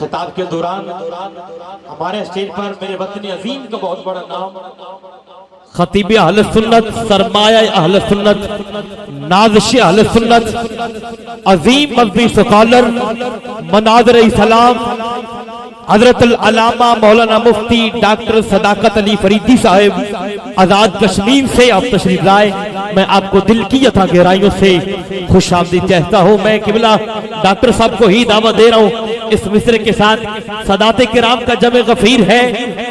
खिताब के दौरान हमारे स्टेज पर मेरे वतन अजीम का बहुत बड़ा नाम खतीब अहले सुन्नत, सरमाया अहले सुन्नत, नाज़िश अहले सुन्नत, अजीम मज़हबी स्कॉलर, मनाज़िर इस्लाम हज़रत अल्लामा मौलाना मुफ्ती डॉक्टर सदाकत अली फरीदी साहब आज़ाद कश्मीर से आप तशरीफ लाए। मैं आपको दिल की यथा गहराइयों से खुशामदीद कहता हूँ। मैं किबला डॉक्टर साहब को ही दावा दे रहा हूँ। इस मिस्र के साथ सदाते किराम का जमे गफीर है,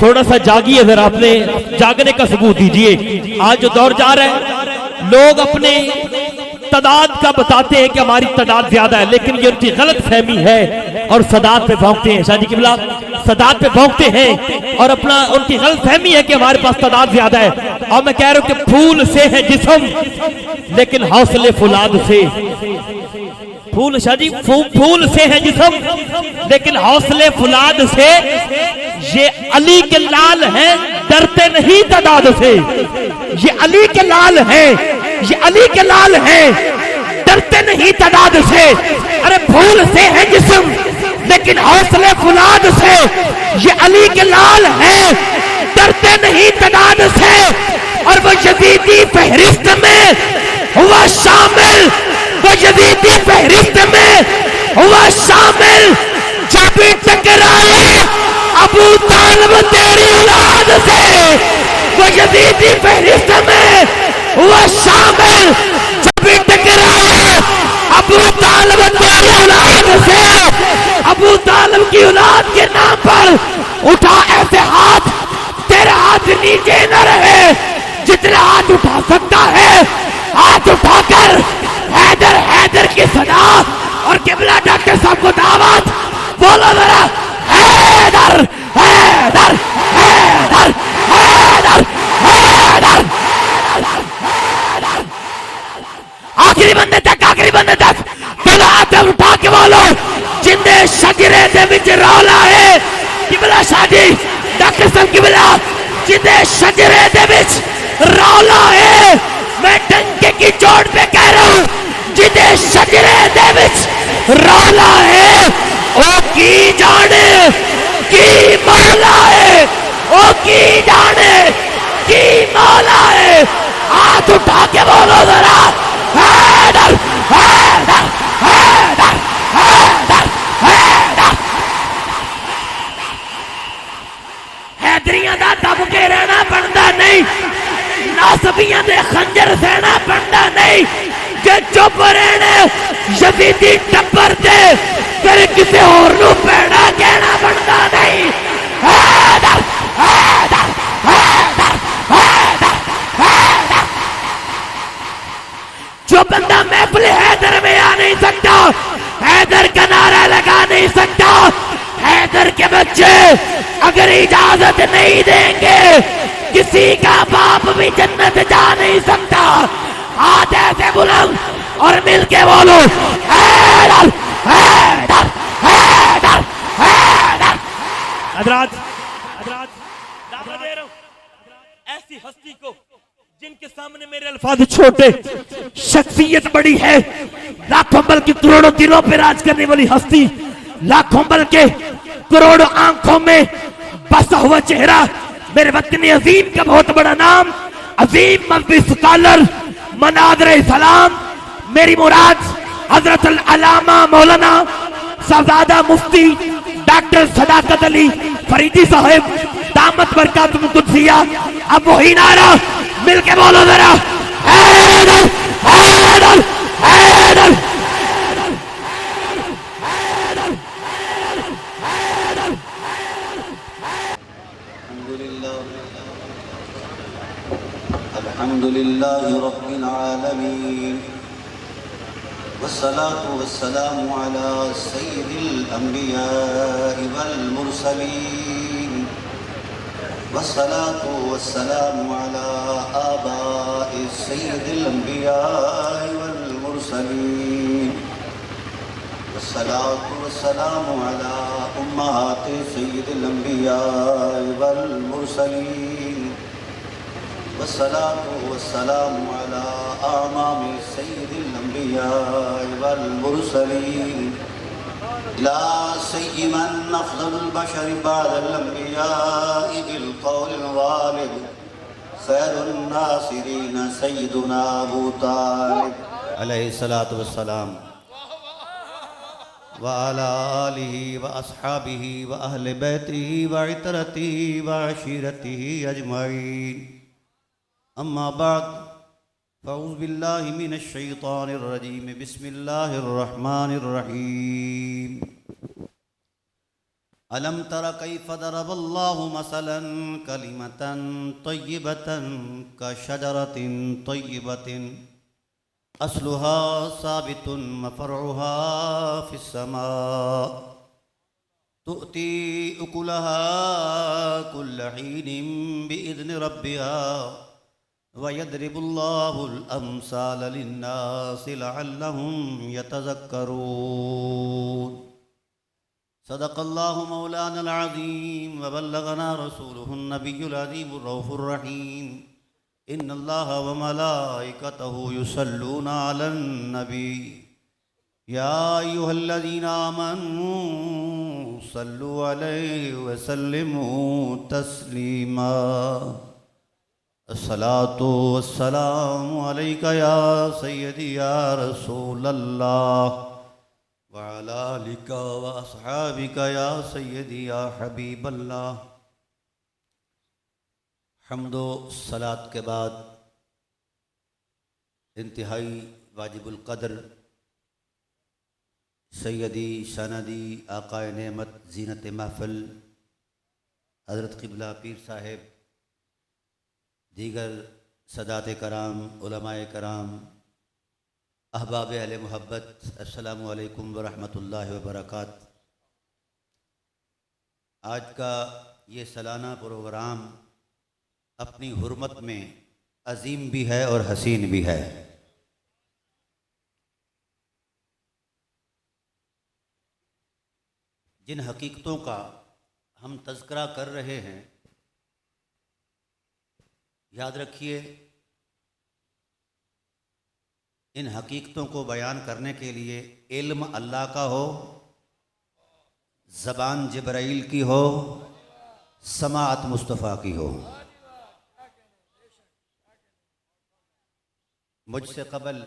थोड़ा सा जागिए, जरा अपने जागने का सबूत दीजिए। आज जो दौर जा रहा है, लोग अपने तादाद का बताते हैं कि हमारी तादाद ज्यादा है, लेकिन ये उनकी गलत फहमी है और सदात पे भौंकते हैं। शादी किबला सदात पे भौंकते हैं और अपना उनकी गलत फहमी है कि हमारे पास तादाद ज्यादा है। और मैं कह रहा हूं कि फूल से है जिस्म, लेकिन हौसले फुलाद से। फूल शादी फूल से है जिस्म, लेकिन हौसले फुलाद से। ये अली के लाल हैं, डरते नहीं तादाद से। ये अली के लाल हैं, ये अली के लाल हैं, डरते नहीं तादाद से। अरे फूल से है जिस्म, लेकिन हौसले फुलाद से। ये अली के लाल हैं, डरते नहीं तादाद से। और वो यजीदी फहरिस्त में हुआ शामिल, वो यजीदी फहरिस्त में हुआ शामिल। जब भी टकराए अबू तालिब तेरी औलाद से, वो यजीदी फहरिस्त में हुआ शामिल। जब भी टकराए अबू तालिब तेरी औलाद से, अबू तालिब की औलाद के नाम पर उठा ऐसे हाथ, तेरा हाथ नीचे न रहे। जितना हाथ उठा सकता है हाथ उठाकर हैदर हैदर की सदा। और किबला डॉक्टर साहब को दावत, बोलो जरा हैदर हैदर हैदर हैदर हैदर। आखिरी बंदे तक, आखिरी बंदे तक बोलो, हाथ उठा के बोलो, जिंदे शजरे दे विच रौला है। किबला शादी डॉक्टर साहब किबला, जिंदे शजरे दे विच रौला है। मैं डंके की चोट पे कह रहा हूं, जिंदे शजरे दे विच रौला है। ओ की जाने की मौला है, ओ की जाने की मौला है। हाथ उठा के बोलो जरा हैदर हैदर हैदर हैदर हैदर। हैदरियां दा दब के रहना बनता नहीं, नासबियां दे खंजर सहना बनता नहीं। जे चुप रहने यजीदी टब्बर दे, फिर किसी और नूं पैड़ा कहना बनता नहीं। हैदर हैदर हैदर हैदर हैदर। जो बंदा महफिल हैदर में आ नहीं सकता, हैदर का नारा लगा नहीं सकता, हैदर के बच्चे अगर इजाजत नहीं देंगे, किसी का बाप भी जन्नत जा नहीं सकता। हाथ ऐसे बुलंद और मिलके बोलो हैदर हैदर हैदर हैदर। हज़रात दावा दे रहा हूं ऐसी हस्ती को जिनके सामने मेरे अल्फाज छोटे, शख्सियत बड़ी है, लाखों बल्कि करोड़ों दिलों पे राज करने वाली हस्ती, लाखों बल्कि करोड़ों आंखों में बसा हुआ चेहरा, मेरे वतन अजीम का बहुत बड़ा नाम, अजीम मज़हबी स्कॉलर, मनाज़िर इस्लाम, मेरी मुराद हज़रत अल्लामा मौलाना साहबजादा मुफ्ती डॉक्टर सदाकत अली फरीदी साहब दामत बरकातुहुल कुद्सिया। अब वही नारा मिलके बोलो जरा हैदर हैदर हैदर। अल्हम्दुलिल्लाह रब्बिल आलमीन वस्सलातु वस्सलामु अला सय्यिदिल अंबिया वल मुरसलीन वस्सलातु वस्सलामु अला आबाइ सय्यिदिल अंबिया वल मुरसलीन वस्सलातु वस्सलामु अला उम्माहाति सय्यिदिल अंबिया वल मुरसलीन वस्सलातु वस्सलामु अला आमामी सय्यिदिल अंबिया वल मुरसलीन ला सय्यिमन अफ़ज़लुल बशर बअदल अंबियाइ बिल क़ौलिल वालिद खैरुन नासिरीन सय्यिदुना अबू तालिब अलैहिस्सलातु वस्सलाम व अला आलिहि व अस्हाबिहि व अहले बैतिहि व इतरतिहि व अशीरतिहि अजमईन। अम्मा बाद फ़अऊज़ु बिल्लाहि मिनश शैतानिर रजीम। बिस्मिल्लाहिर रहमानिर रहीम। अलम तर कैफ़ दरबल्लाहु मसलन कलिमतन तय्यिबतन कशजरतिन तय्यिबतिन अस्लुहा साबितुन व फ़रउहा फ़िस्समा तुअती उकुलहा कुल्ल हीनिन बिइज़्नि रब्बिहा व यद्रिबुल्लाहुल अम्साल लिन्नासि लअल्लहुम यतज़क्करून। सदक़ल्लाहु मौलानल अज़ीम व बल्लगना रसूलुहुन नबियुल अज़ीमुर रऊफ़ुर रहीम। इन्नल्लाहा व मलाइकतहु युसल्लूना अलन नबी या अय्युहल्लज़ीना आमनू सल्लु अलैहि व सल्लिमू तस्लीमा। अस्सलातु वस्सलामु अलैका या सय्यदी या रसूलल्लाह व अला आलिका व अस्हाबिका या सय्यदी या हबीबल्लाह। हम्दो सलात के बाद इंतहाई वाजिबुल क़द्र सैयदी सनदी आकाए नेमत जीनत महफ़िल हज़रत क़िबला पीर साहिब, दीगर सदात कराम, उलमाए कराम, अहबाब अहले मोहब्बत, अस्सलामु अलैकुम व रहमतुल्लाहि व बरकातहू। आज का ये सालाना प्रोग्राम अपनी हुर्मत में अजीम भी है और हसीन भी है। जिन हकीकतों का हम तज़किरा कर रहे हैं, याद रखिए इन हकीकतों को बयान करने के लिए इल्म अल्लाह का हो, ज़बान जिब्राइल की हो, समाअत मुस्तफ़ा की हो। मुझसे क़बल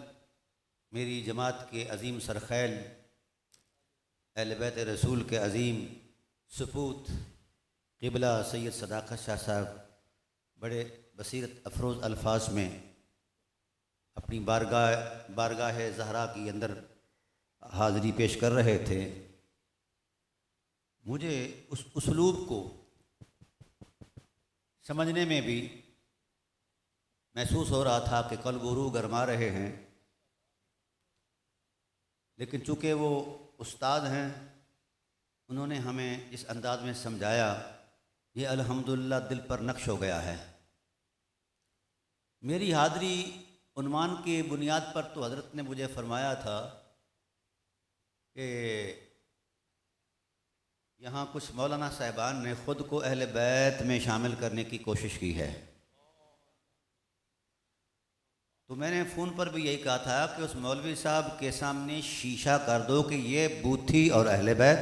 मेरी जमात के अज़ीम सरखैल अहले बैत रसूल के अज़ीम सपूत क़िबला सैयद सदाक़त शाह साहब बड़े बसीरत अफरोज़ अल्फाज में अपनी बारगाह ज़हरा की अंदर हाज़री पेश कर रहे थे। मुझे उस उसलूब को समझने में भी महसूस हो रहा था कि कल रूह गरमा रहे हैं, लेकिन चूँकि वो उस्ताद हैं, उन्होंने हमें इस अंदाज में समझाया, ये अल्हम्दुलिल्लाह दिल पर नक्श हो गया है। मेरी हाज़री उन्वान की बुनियाद पर तो हज़रत ने मुझे फ़रमाया था कि यहाँ कुछ मौलाना साहिबान ने ख़ुद को अहले बैत में शामिल करने की कोशिश की है। तो मैंने फ़ोन पर भी यही कहा था कि उस मौलवी साहब के सामने शीशा कर दो कि ये बूथी और अहले बैत।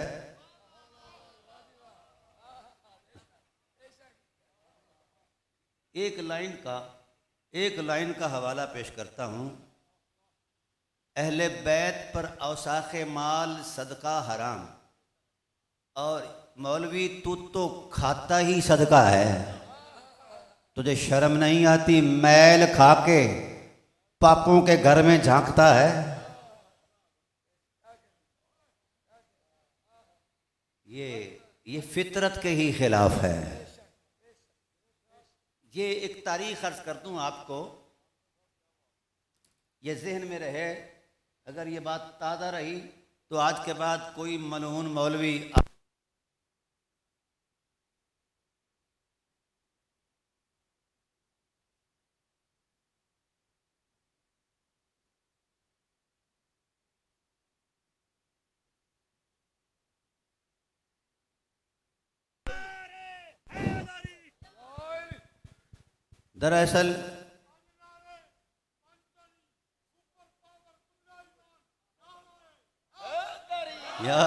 एक लाइन का हवाला पेश करता हूँ। अहले बैत पर औसाख़ माल सदका हराम, और मौलवी तू तो खाता ही सदका है, तुझे शर्म नहीं आती? मैल खा के पापों के घर में झांकता है। ये फितरत के ही खिलाफ है। ये एक तारीख़ अर्ज़ कर दूँ आपको, ये जहन में रहे। अगर ये बात ताज़ा रही तो आज के बाद कोई मलऊन मौलवी दरअसल या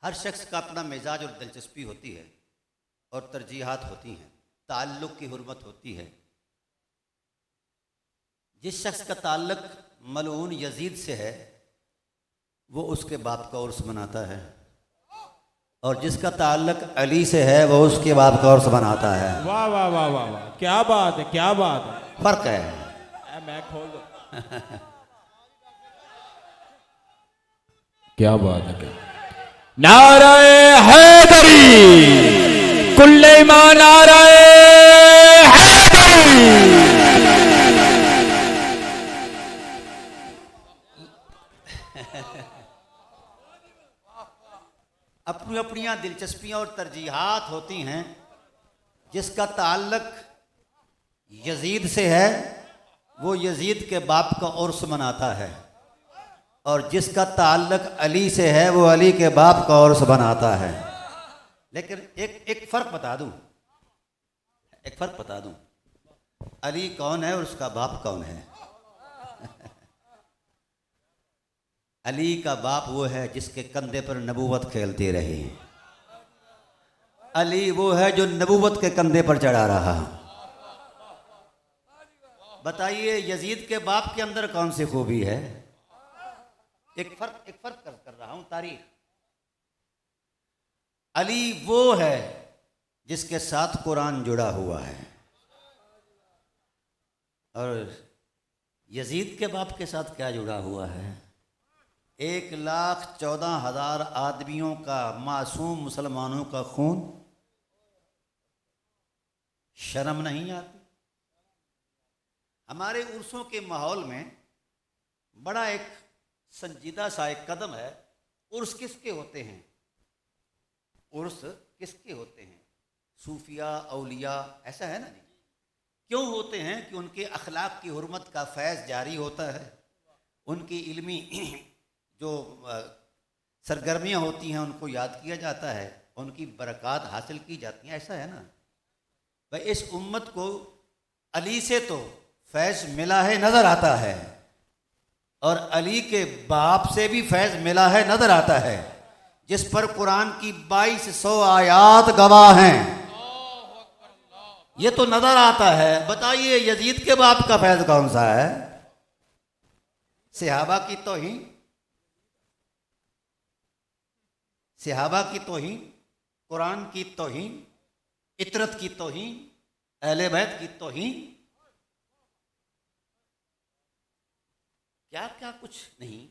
हर शख्स का अपना मिजाज और दिलचस्पी होती है और तरजीहात होती हैं, ताल्लुक़ की हुर्मत होती है। जिस शख्स का ताल्लुक़ मलऊन यजीद से है वो उसके बाप का उर्स मनाता है, और जिसका ताल्लुक़ अली से है वो उसके बाप का उर्स मनाता है। वाह वाह वाह वाह वाह, क्या बात है, क्या बात है। फ़र्क है। मैं खोल दो। क्या बात है, क्या नारे हैदरी, कुल्ले ईमान नारे हैदरी। अपनी अपनियां दिलचस्पियां और तरजीहात होती हैं। जिसका ताल्लुक़ यजीद से है वो यजीद के बाप का उर्स मनाता है, और जिसका ताल्लुक़ अली से है वो अली के बाप का उर्स बनाता है। लेकिन एक फ़र्क बता दूं, एक फ़र्क बता दूं, अली कौन है और उसका बाप कौन है? अली का बाप वो है जिसके कंधे पर नबूवत खेलती रही। अली वो है जो नबूवत के कंधे पर चढ़ा रहा। बताइए यजीद के बाप के अंदर कौन सी खूबी है? एक फर्क कर रहा हूं तारीख। अली वो है जिसके साथ कुरान जुड़ा हुआ है, और यजीद के बाप के साथ क्या जुड़ा हुआ है? 1,14,000 आदमियों का, मासूम मुसलमानों का खून। शर्म नहीं आती? हमारे उर्सों के माहौल में बड़ा एक संजीदा सा एक कदम है। उर्स किसके होते हैं? उर्स किसके होते हैं? सूफिया, औलिया, ऐसा है ना जी? क्यों होते हैं? कि उनके अखलाक की हुर्मत का फैज़ जारी होता है, उनकी इल्मी जो सरगर्मियाँ होती हैं उनको याद किया जाता है, उनकी बरक़ात हासिल की जाती हैं। ऐसा है ना भाई? इस उम्मत को अली से तो फैज़ मिला है, नज़र आता है, और अली के बाप से भी फैज़ मिला है, नज़र आता है, जिस पर कुरान की 2200 आयात गवाह हैं। ये तो नज़र आता है। बताइए यजीद के बाप का फैज़ कौन सा है? सहाबा की तौहीन, सहाबा की तौहीन, कुरान की तौहीन, इतरत की तौहीन, अहले बैत की तौहीन, क्या क्या कुछ नहीं।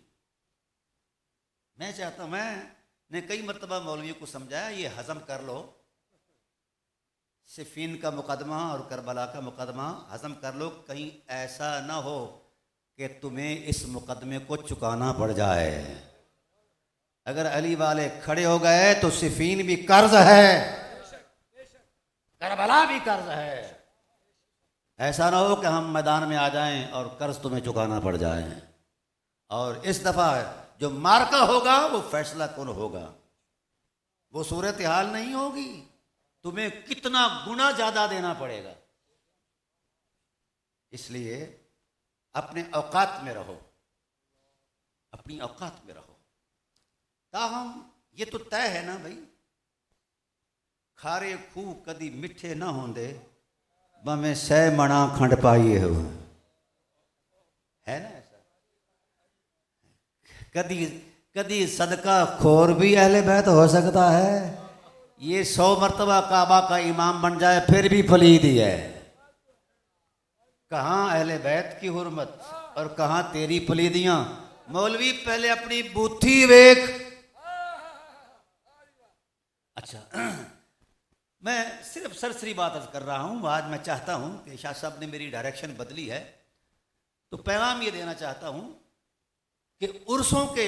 मैं चाहता हूं, मैंने कई मरतबा मौलवियों को समझाया, ये हजम कर लो, सिफीन का मुकदमा और करबला का मुकदमा हजम कर लो, कहीं ऐसा ना हो कि तुम्हें इस मुकदमे को चुकाना पड़ जाए। अगर अली वाले खड़े हो गए तो सिफीन भी कर्ज है, करबला भी कर्ज है। ऐसा ना हो कि हम मैदान में आ जाएं और कर्ज तुम्हें चुकाना पड़ जाए। और इस दफ़ा जो मार्का होगा वो फैसला कौन होगा? वो सूरत हाल नहीं होगी, तुम्हें कितना गुना ज़्यादा देना पड़ेगा। इसलिए अपने औकात में रहो, अपनी औकात में रहो। ताहम ये तो तय है ना भाई, खारे खूह कदी मिठे ना होंदे, बमें सह मणा खंड पाइए हो, है ना ऐसा? कदी कदी सदका खोर भी अहले बैत हो सकता है। ये 100 मरतबा काबा का इमाम बन जाए फिर भी फलीद ही है। कहाँ अहले बैत की हुर्मत और कहाँ तेरी फलीदियां? मौलवी पहले अपनी बूथी वेख। अच्छा, मैं सिर्फ सरसरी बात अर्ज कर रहा हूँ। आज मैं चाहता हूँ कि शाह साहब ने मेरी डायरेक्शन बदली है, तो पैगाम ये देना चाहता हूँ कि उर्सों के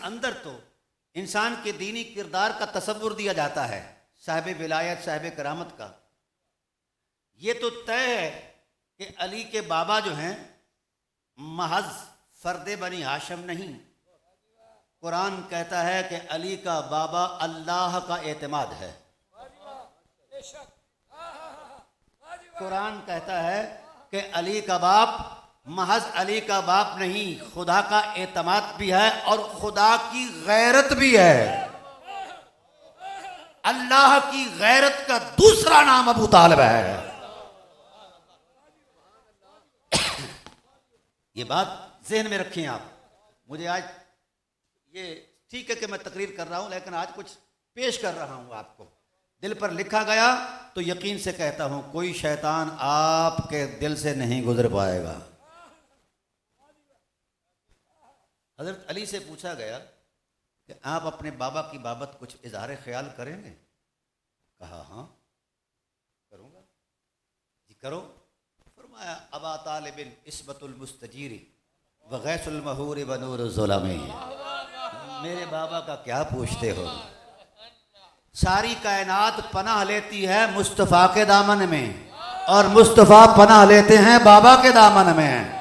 अंदर तो इंसान के दीनी किरदार का तसव्वुर दिया जाता है, साहिब विलायत, साहिब करामत का। ये तो तय है कि अली के बाबा जो हैं महज फर्दे बनी हाशम नहीं। कुरान कहता है कि अली का बाबा अल्लाह का एतमाद है। कुरान कहता है कि अली का बाप महज अली का बाप नहीं, खुदा का एतमाद भी है और खुदा की गैरत भी है। अल्लाह की गैरत का दूसरा नाम अबू तालिब है। ये बात ज़हन में रखें आप। मुझे आज ये ठीक है कि मैं तकरीर कर रहा हूं, लेकिन आज कुछ पेश कर रहा हूं आपको। दिल पर लिखा गया तो यकीन से कहता हूं कोई शैतान आपके दिल से नहीं गुजर पाएगा। हजरत अली से पूछा गया कि आप अपने बाबा की बाबत कुछ इजहार ख्याल करेंगे? कहा हाँ करूँगा। जी करो। फरमाया अबा तालिबिन इस्मतुल मुस्तजीरी व गैसुल महूर व नूरुल ज़ुलमी। मेरे बाबा का क्या पूछते हो? सारी कायनात पनाह लेती है मुस्तफ़ा के दामन में और मुस्तफ़ा पनाह लेते हैं बाबा के दामन में।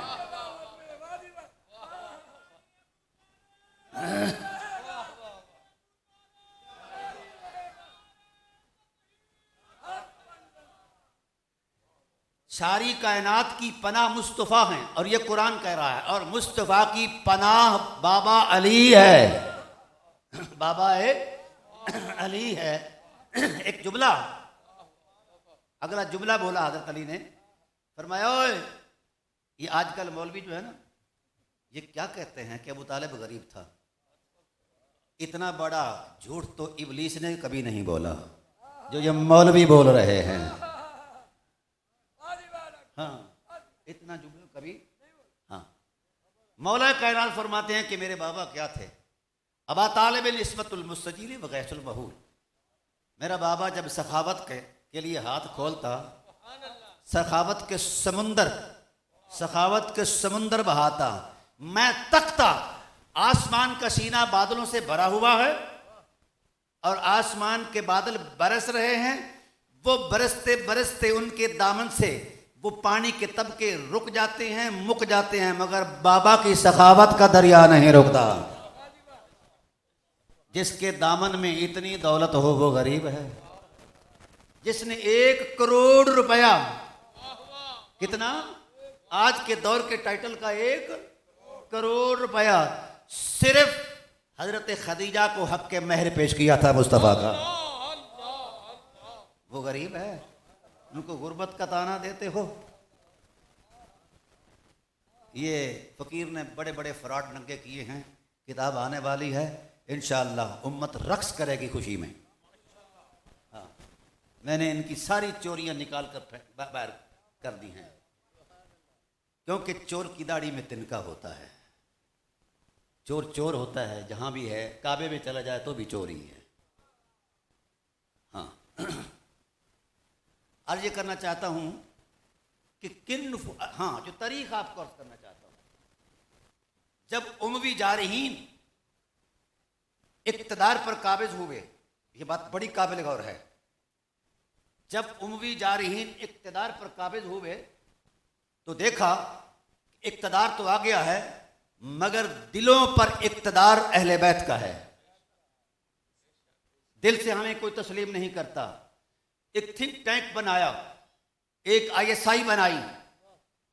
सारी कायनात की पनाह मुस्तफ़ा हैं और ये कुरान कह रहा है, और मुस्तफ़ा की पनाह बाबा अली है। बाबा अली है। एक जुमला, अगला जुमला बोला हज़रत अली ने, फरमाया ओए ये आजकल मौलवी जो है ना, ये क्या कहते हैं कि अबू तालिब गरीब था। इतना बड़ा झूठ तो इब्लीस ने कभी नहीं बोला जो ये मौलवी बोल रहे हैं। हाँ, इतना जुमला कभी। हाँ, मौला कायनात फरमाते हैं कि मेरे बाबा क्या थे? अबा तालिब इस्मतुल मुस्तजीर व गैसुल महूर। मेरा बाबा जब सखावत के लिए हाथ खोलता, सखावत के समुंदर बहाता, मैं तकता आसमान का सीना बादलों से भरा हुआ है और आसमान के बादल बरस रहे हैं। वो बरसते बरसते उनके दामन से वो पानी के तबके रुक जाते हैं, मुक जाते हैं, मगर बाबा की सखावत का दरिया नहीं रुकता। जिसके दामन में इतनी दौलत हो वो गरीब है। जिसने 1 करोड़ रुपया, कितना आज के दौर के टाइटल का 1 करोड़ रुपया सिर्फ हजरत खदीजा को हक के महर पेश किया था मुस्तफ़ा का, वो गरीब है। उनको गुर्बत का ताना देते हो। ये फकीर ने बड़े बड़े फ्रॉड नंगे किए हैं। किताब आने वाली है, इंशाअल्लाह उम्मत रक्स करेगी खुशी में। हाँ, मैंने इनकी सारी चोरियां निकाल कर बाहर कर दी हैं, क्योंकि चोर की दाढ़ी में तिनका होता है। चोर चोर होता है जहां भी है, काबे में चला जाए तो भी चोरी है। हाँ, अर्ज ये करना चाहता हूं कि हाँ, जो तरीक़ा आपको अर्ज करना चाहता हूं, जब उमवी जारहीन इक़्तिदार पर काबिज हुए, ये बात बड़ी काबिल गौर है। जब उमवी जारहीन इक़्तिदार पर काबिज हुए तो देखा इक़्तिदार तो आ गया है, मगर दिलों पर इक़्तिदार अहले बैत का है। दिल से हमें कोई तस्लीम नहीं करता। एक थिंक टैंक बनाया, एक ISI बनाई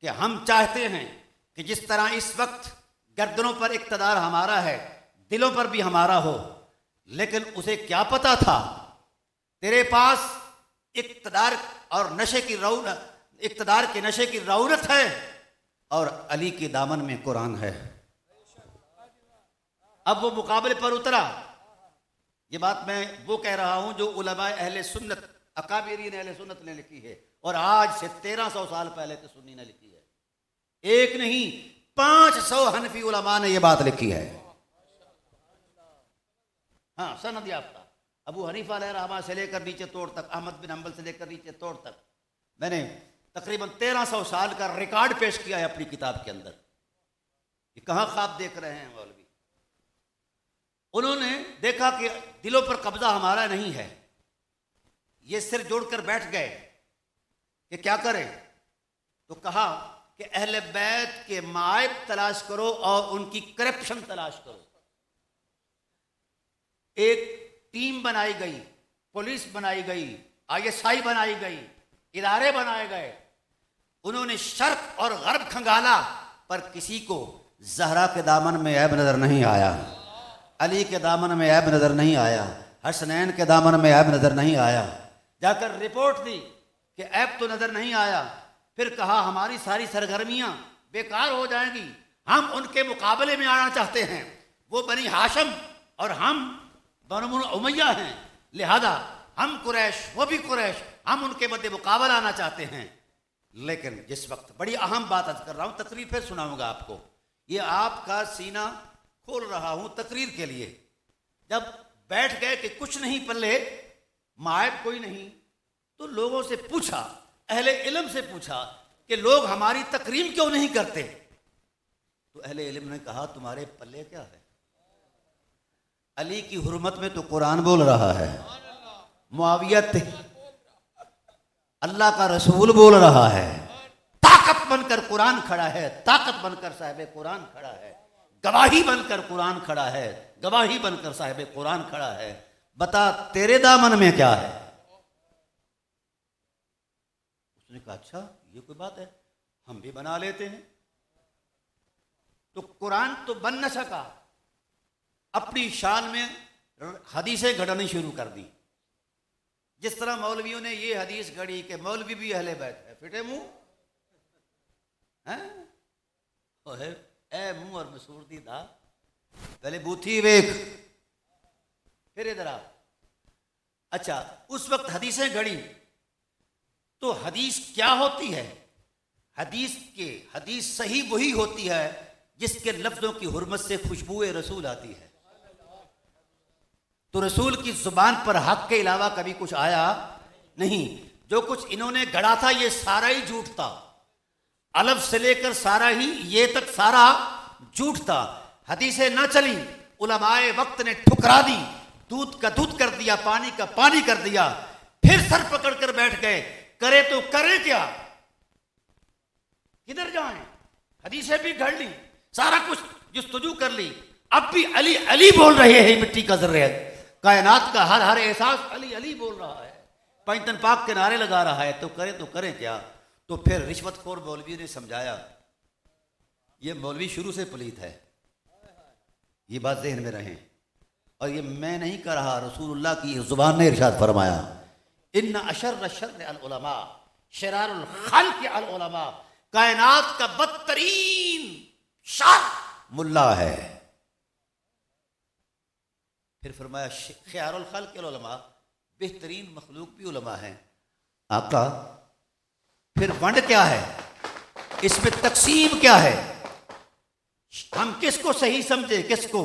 कि हम चाहते हैं कि जिस तरह इस वक्त गर्दनों पर इक़्तिदार हमारा है, दिलों पर भी हमारा हो। लेकिन उसे क्या पता था तेरे पास इक़्तिदार और नशे की रौनक, इक़्तिदार के नशे की रौनक है और अली के दामन में कुरान है। अब वो मुकाबले पर उतरा। ये बात मैं वो कह रहा हूं जो उलमा अहले सुन्नत, अकाबिरीन अहले सुन्नत ने लिखी है, और आज से 1300 साल पहले तो सुन्नी ने लिखी है। एक नहीं 500 हनफी उलमा ने ये बात लिखी है। हाँ, सनद याफ्ता अबू हनीफा रहमा से लेकर नीचे तोड़ तक, अहमद बिन हंबल से लेकर नीचे तोड़ तक, मैंने तकरीबन 1300 साल का रिकॉर्ड पेश किया है अपनी किताब के अंदर। ये कहाँ ख्वाब देख रहे हैं मौलवी? उन्होंने देखा कि दिलों पर कब्जा हमारा नहीं है। ये सिर जोड़कर बैठ गए कि क्या करें, तो कहा कि अहले बैत के मायब तलाश करो और उनकी करप्शन तलाश करो। एक टीम बनाई गई, पुलिस बनाई गई, ISI बनाई गई, इदारे बनाए गए, उन्होंने शर्क और गर्ब खंगाला, पर किसी को जहरा के दामन में ऐब नजर नहीं आया, अली के दामन में ऐब नजर नहीं आया, हसनैन के दामन में ऐब नजर नहीं आया। जाकर रिपोर्ट दी कि ऐब तो नजर नहीं आया। फिर कहा हमारी सारी सरगर्मियां बेकार हो जाएंगी, हम उनके मुकाबले में आना चाहते हैं। वो बनी हाशम और हम बनु उमैया हैं, लिहाजा हम कुरैश, वो भी कुरैश, हम उनके मध्य मुकाबला आना चाहते हैं। लेकिन जिस वक्त, बड़ी अहम बात अर्ज कर रहा हूं, तकरीर फिर सुनाऊंगा आपको, ये आपका सीना खोल रहा हूं तकरीर के लिए। जब बैठ गए कि कुछ नहीं पल्ले, मायब कोई नहीं, तो लोगों से पूछा, अहले इल्म से पूछा कि लोग हमारी तकरीम क्यों नहीं करते। तो अहले इल्म ने कहा तुम्हारे पल्ले क्या है, अली की हुर्मत में तो कुरान बोल रहा है, मुआविया अल्लाह का रसूल बोल रहा है, ताकत बनकर कुरान खड़ा है, ताकत बनकर साहिब कुरान खड़ा है, गवाही बनकर कुरान खड़ा है, गवाही बनकर साहिब कुरान खड़ा है। बता तेरे दामन में क्या है। उसने कहा अच्छा ये कोई बात है, हम भी बना लेते हैं। तो कुरान तो बन न सका, अपनी शान में हदीसें घड़नी शुरू कर दी। जिस तरह मौलवियों ने ये हदीस घड़ी कि मौलवी भी अहले बैत है, फिटे मुंह है, ए मुंह और मसूरती था, पहले बूथी वेख, फिर इधर आ। अच्छा, उस वक्त हदीसें घड़ी, तो हदीस क्या होती है? हदीस सही वही होती है जिसके लफ्जों की हुर्मत से खुशबुए रसूल आती है। तो रसूल की जुबान पर हक के अलावा कभी कुछ आया नहीं। जो कुछ इन्होंने गढ़ा था ये सारा ही झूठ था, अलफ से लेकर सारा ही ये तक सारा झूठ था। हदीसें न चली, उलमाए वक्त ने ठुकरा दी, दूध का दूध कर दिया, पानी का पानी कर दिया, फिर सर पकड़ कर बैठ गए, करे तो करे क्या, किधर जाएं? हदीसें भी घड़ ली, सारा कुछ जुस्तजू कर ली, अब भी अली अली बोल रहे हैं। मिट्टी का जर्रे, कायनात का हर हर एहसास अली अली बोल रहा है, पैंतन पाक के नारे लगा रहा है, तो करें क्या? तो फिर रिश्वतखोर मौलवी ने समझाया, ये मौलवी शुरू से पलीत है, ये बात ज़हन में रहे। और ये मैं नहीं कह रहा, रसूलुल्लाह की जुबान ने इरशाद फरमाया, इन्ना अशर्र शर्र अल उलमा शरारुल खल्क़ अल उलमा, कायनात का बदतरीन शर मुल्ला है। फिर फरमाया खयारुल खल्क़ अल उलमा, बेहतरीन मखलूक भी उलमा है। आका फिर वंड क्या है, इसमें तकसीम क्या है, हम किसको सही समझे किसको?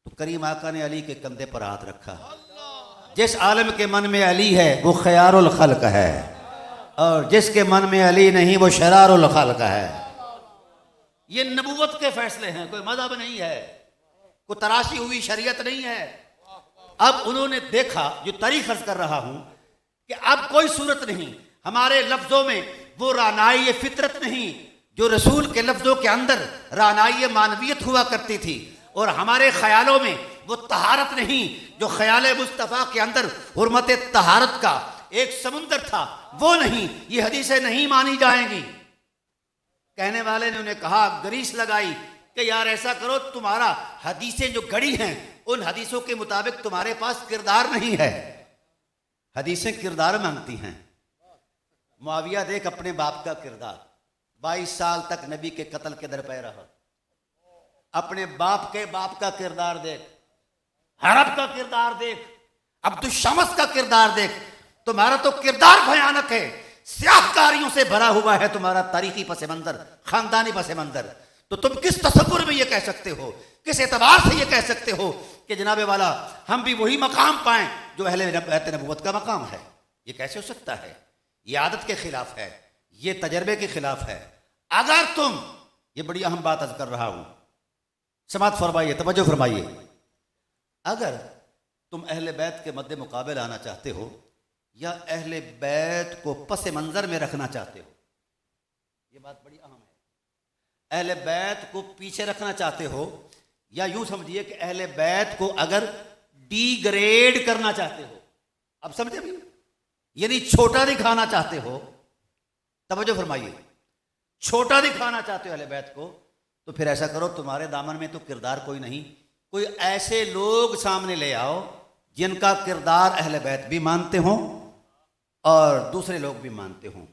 तो करीम आका ने अली के कंधे पर हाथ रखा। जिस आलम के मन में अली है वो खयारुल खल्क़ है, और जिसके मन में अली नहीं वो शरारुल खल्क़ है। ये नबूवत के फैसले हैं, कोई मज़हब नहीं है, कोई तराशी हुई शरीयत नहीं है। अब उन्होंने देखा, जो तारीख अर्ज कर रहा हूं, कि अब कोई सूरत नहीं, हमारे लफ्जों में वो रानाई फितरत नहीं जो रसूल के लफ्जों के अंदर रानाई मानवियत हुआ करती थी, और हमारे ख्यालों में वो तहारत नहीं जो ख्याल मुस्तफ़ा के अंदर हुर्मत तहारत का एक समुंदर था, वो नहीं। ये हदीसें नहीं मानी जाएंगी। कहने वाले ने उन्हें कहा, ग्रीस लगाई कि यार ऐसा करो, तुम्हारा हदीसें जो गढ़ी हैं उन हदीसों के मुताबिक तुम्हारे पास किरदार नहीं है, हदीसें किरदार मांगती हैं। मुआविया देख अपने बाप का किरदार, 22 साल तक नबी के कत्ल के दर पे रहा, अपने बाप के बाप का किरदार देख, हरब का किरदार देख, अब्दुल शमस का किरदार देख। तुम्हारा तो किरदार भयानक है, स्याहकारियों से भरा हुआ है तुम्हारा तारीखी पस मंजर, खानदानी पस मंजर। तो तुम किस तसव्वुर में ये कह सकते हो, किस एतबार से ये कह सकते हो कि जनाबे वाला हम भी वही मकाम पाएं जो अहले नबूवत का मकाम है? ये कैसे हो सकता है? ये आदत के खिलाफ है, ये तजर्बे के खिलाफ है। अगर तुम, ये बड़ी अहम बात अर्ज कर रहा हूं, समात फरमाइए, तवज्जो फरमाइए, अगर तुम अहले बैत के मद्दे मुकाबले आना चाहते हो या अहले बैत को पस मंजर में रखना चाहते हो, ये बात बड़ी अहम है। अहले बैत को पीछे रखना चाहते हो, या यूं समझिए कि अहले बैत को अगर डिग्रेड करना चाहते हो, अब समझे भी, यानी छोटा दिखाना चाहते हो, तवज्जो फरमाइए, छोटा दिखाना चाहते हो अहले बैत को, तो फिर ऐसा करो, तुम्हारे दामन में तो किरदार कोई नहीं, कोई ऐसे लोग सामने ले आओ जिनका किरदार अहले बैत भी मानते हों और दूसरे लोग भी मानते हों।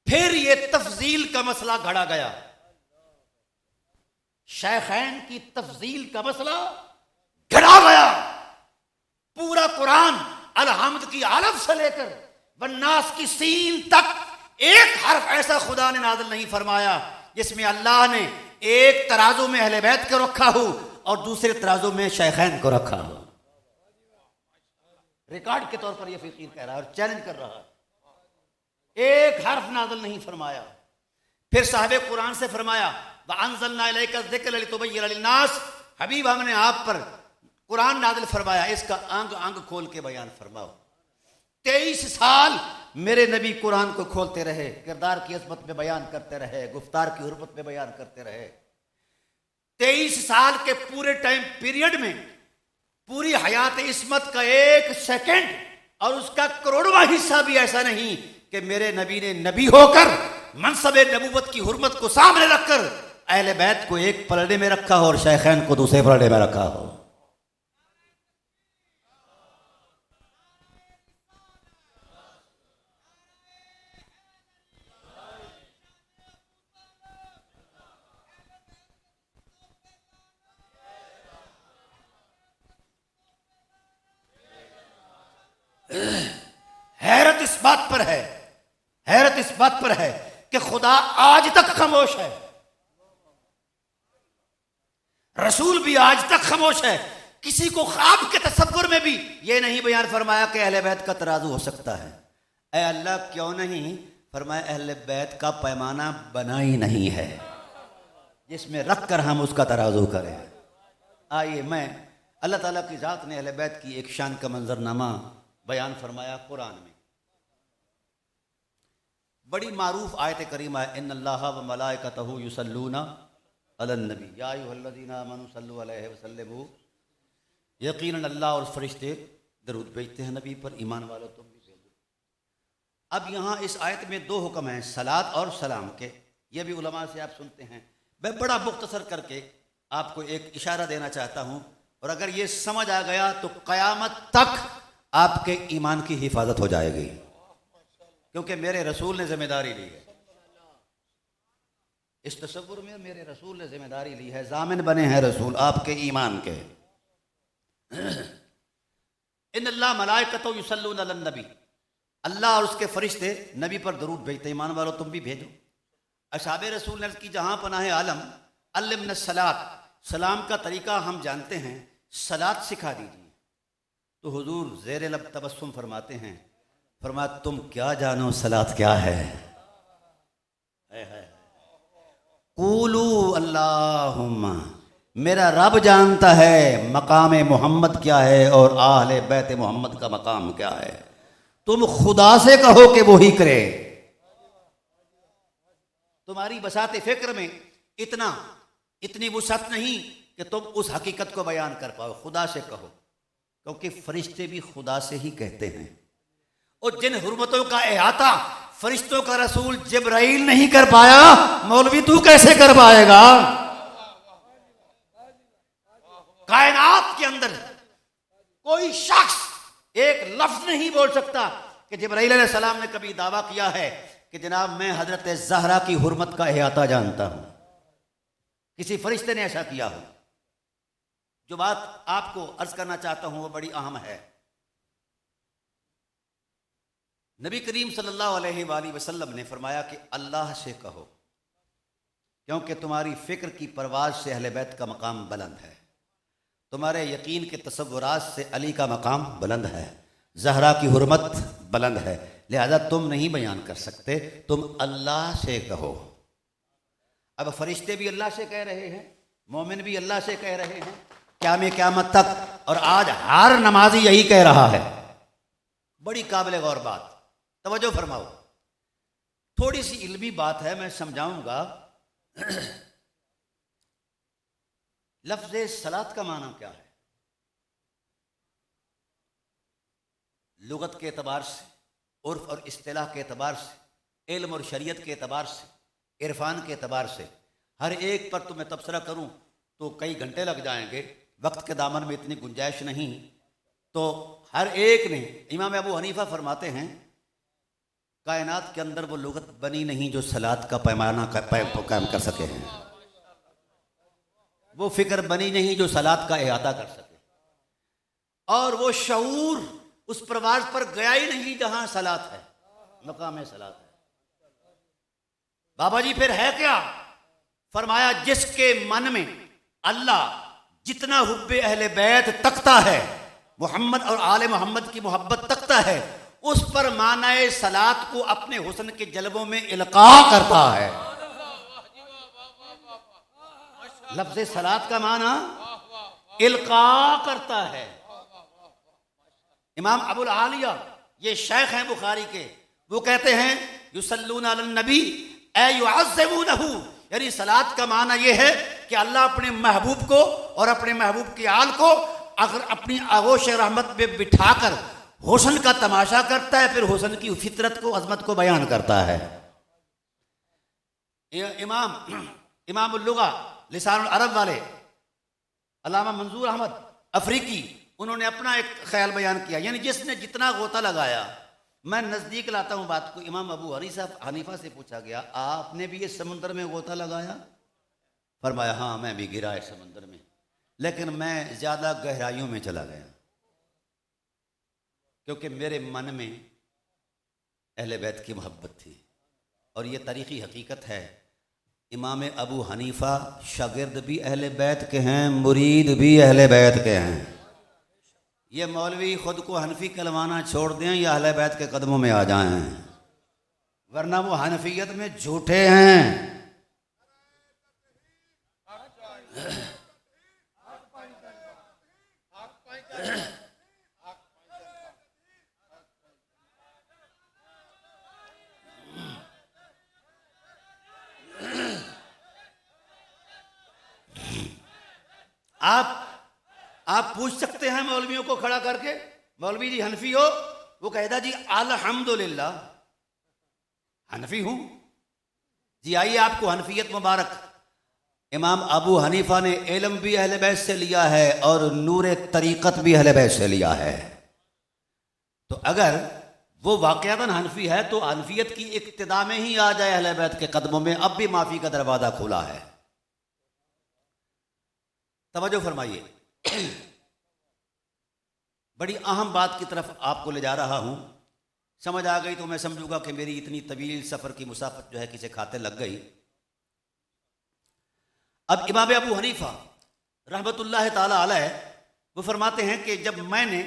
फिर ये तफजील का मसला घड़ा गया, शेखैन की तफजील का मसला घड़ा गया। पूरा कुरान अलहम्द की अलफ से लेकर वन्नास की सीन तक एक हर्फ ऐसा खुदा ने नाज़िल नहीं फरमाया जिसमें अल्लाह ने एक तराजू में अहले बैत को रखा हो और दूसरे तराजू में शेखैन को रखा हो। रिकॉर्ड के तौर पर यह फकीर कह रहा है और चैलेंज कर रहा है, एक हर्फ नाज़िल नहीं फरमाया। फिर साहिब कुरान से फरमाया वअंज़लना इलैका ज़िक्र लितुबय्यिना लिन्नास, हबीब हमने आप पर कुरान नाज़िल फरमाया, इसका अंग अंग खोल के बयान फरमाओ। 23 साल मेरे नबी कुरान को खोलते रहे, किरदार की अज़मत में बयान करते रहे, गुफ्तार की हुर्मत में बयान करते रहे। 23 साल के पूरे टाइम पीरियड में पूरी हयात इस्मत का एक सेकंड और उसका करोड़वां हिस्सा भी ऐसा नहीं कि मेरे नबी ने नबी होकर मनसब नबूवत की हुर्मत को सामने रखकर अहले बैत को एक पलड़े में रखा हो और शेखैन को दूसरे पलड़े में रखा हो। हैरत इस बात पर है, हैरत इस बात पर है कि खुदा आज तक खामोश है, रसूल भी आज तक खामोश है। किसी को ख्वाब के तसव्वुर में भी यह नहीं बयान फरमाया कि अहले बैत का तराजू हो सकता है। ऐ अल्लाह क्यों नहीं फरमाया, अहले बैत का पैमाना बना ही नहीं है जिसमें रख कर हम उसका तराजू करें। आइए, मैं अल्लाह ताला की ज़ात ने अहले बैत की एक शान का मंजरनामा बयान फरमाया कुरान में। बड़ी मारूफ आयत करीमा है, इन्नल्लाहा व मलाइकतहु युसल्लूना अलन नबी या अय्युहल्लज़ीना आमनू सल्लु अलैहि वसल्लिमू, यकीनन अल्लाह और फरिश्ते दरूद भेजते हैं नबी पर, ईमान वालों तुम भी भेजो। अब यहाँ इस आयत में दो हुक्म हैं, सलात और सलाम के। ये भी उलमा से आप सुनते हैं। मैं बड़ा मुख्तसर करके आपको एक इशारा देना चाहता हूँ, और अगर ये समझ आ गया तो क़यामत तक आपके ईमान की हिफाजत हो जाएगी, क्योंकि मेरे रसूल ने जिम्मेदारी ली है। इस तसव्वुर में मेरे रसूल ने जिम्मेदारी ली है, जामिन बने हैं रसूल आपके ईमान के। इन्नल्लाह मलाइकतहु युसल्लूना अलन नबी, अल्लाह और उसके फरिश्ते नबी पर दरूद भेजते, ईमान वालों तुम भी भेजो। असहाबे रसूल ने की जहां पनाह आलम अल्लिमना सलात, सलाम का तरीका हम जानते हैं, सलात सिखा दीजिए। तो हुजूर ज़ेर लब तबस्सुम फरमाते हैं, फरमा तुम क्या जानो सलात क्या है। कूलू अल्लाहुम्मा, मेरा रब जानता है मकाम मोहम्मद क्या है और आहले बैत मोहम्मद का मकाम क्या है। तुम खुदा से कहो कि वो ही करे। तुम्हारी बसाते फिक्र में इतनी वुसअत नहीं कि तुम उस हकीकत को बयान कर पाओ। खुदा से कहो, क्योंकि फरिश्ते भी खुदा से ही कहते हैं। और जिन हुर्मतों का अहाता फरिश्तों का रसूल जिब्राइल नहीं कर पाया, मौलवी तू कैसे कर पाएगा। कायनात के अंदर कोई शख्स एक लफ्ज नहीं बोल सकता कि जिब्राइल अलैहिस्सलाम ने कभी दावा किया है कि जनाब मैं हजरत ज़हरा की हुर्मत का अहाता जानता हूं। किसी फरिश्ते ने ऐसा किया हो। जो बात आपको अर्ज करना चाहता हूं वो बड़ी अहम है। नबी करीम सल्लल्लाहु अलैहि वसल्लम ने फरमाया कि अल्लाह से कहो, क्योंकि तुम्हारी फिक्र की परवाज से अहले बैत का मकाम बुलंद है, तुम्हारे यकीन के तसव्वुरात से अली का मकाम बुलंद है, ज़हरा की हुर्मत बुलंद है, लिहाजा तुम नहीं बयान कर सकते, तुम अल्लाह से कहो। अब फरिश्ते भी अल्लाह से कह रहे हैं, मोमिन भी अल्लाह से कह रहे हैं क़यामत तक, और आज हर नमाजी यही कह रहा है। बड़ी काबिल गौर बात, तवज्जो फरमाओ। थोड़ी सी इल्मी बात है, मैं समझाऊंगा। लफ्ज़ सलात का माना क्या है? लुगत के एतबार से उर्फ और इस्तिलाह के एतबार से, इल्म और शरीयत के एतबार से, इरफान के एतबार से हर एक पर तो मैं तबसरा करूं तो कई घंटे लग जाएंगे, वक्त के दामन में इतनी गुंजाइश नहीं। तो हर एक ने, इमाम अबू हनीफा फरमाते हैं कायनात के अंदर वो लुगत बनी नहीं जो सलात का पैमाना कायम कर सके हैं, वो फिक्र बनी नहीं जो सलात का इहाता कर सके, और वो शऊर उस प्रवास पर गया ही नहीं जहां सलात है, मकाम सलात है। बाबा जी फिर है क्या? फरमाया जिसके मन में अल्लाह जितना हुब्बे अहले बैत तकता है, मोहम्मद और आले मोहम्मद की मोहब्बत तकता है, उस पर मानाए सलात को अपने हुस्न के जलवों में इल्का करता है। लफ्ज़ सलात का माना इल्का करता है। इमाम अबुल आलिया ये शेख हैं बुखारी के, वो कहते हैं युसल्लूना अलन नबी ए युअज़्ज़िमूनहु, यानी सलात का माना ये है कि अल्लाह अपने महबूब को और अपने महबूब की आल को अगर अपनी आगोश रहमत में बिठाकर हुस्न का तमाशा करता है, फिर हुस्न की फितरत को, अजमत को बयान करता है। इमाम लुगा लिसानुल अरब वाले अल्लामा मंजूर अहमद अफरीकी, उन्होंने अपना एक ख्याल बयान किया, यानी जिसने जितना गोता लगाया। मैं नज़दीक लाता हूँ बात को। इमाम अबू हनीफा से पूछा गया आपने भी इस समुद्र में गोता लगाया? फरमाया हाँ मैं भी गिरा इस समुद्र में, लेकिन मैं ज़्यादा गहराइयों में चला गया क्योंकि मेरे मन में अहले बैत की मोहब्बत थी। और ये तारीख़ी हकीकत है, इमाम अबू हनीफा शागिर्द भी अहले बैत के हैं, मुरीद भी अहले बैत के हैं। ये मौलवी खुद को हनफी कहलवाना छोड़ दें या अहले बैत के कदमों में आ जाएं, वरना वो हनफियत में झूठे हैं। आप पूछ सकते हैं मौलवियों को खड़ा करके, मौलवी जी हनफी हो? वो कहता जी अल्हम्दुलिल्लाह हनफी हूं जी, आइए आपको हनफियत मुबारक। इमाम अबू हनीफा ने इल्म भी अहले बैत से लिया है और नूर तरीक़त भी अहले बैत से लिया है। तो अगर वो वाक़यातन हनफी है तो हनफियत की इक्तिदा में ही आ जाए अहले बैत के कदमों में, अब भी माफ़ी का दरवाज़ा खुला है। तवज्जो फरमाइए, बड़ी अहम बात की तरफ आपको ले जा रहा हूं। समझ आ गई तो मैं समझूंगा कि मेरी इतनी तवील सफ़र की मुसाफत जो है किसी खाते लग गई। अब इमाम अबू हनीफा रहमतुल्लाह ताला अलैह वो फरमाते हैं कि जब मैंने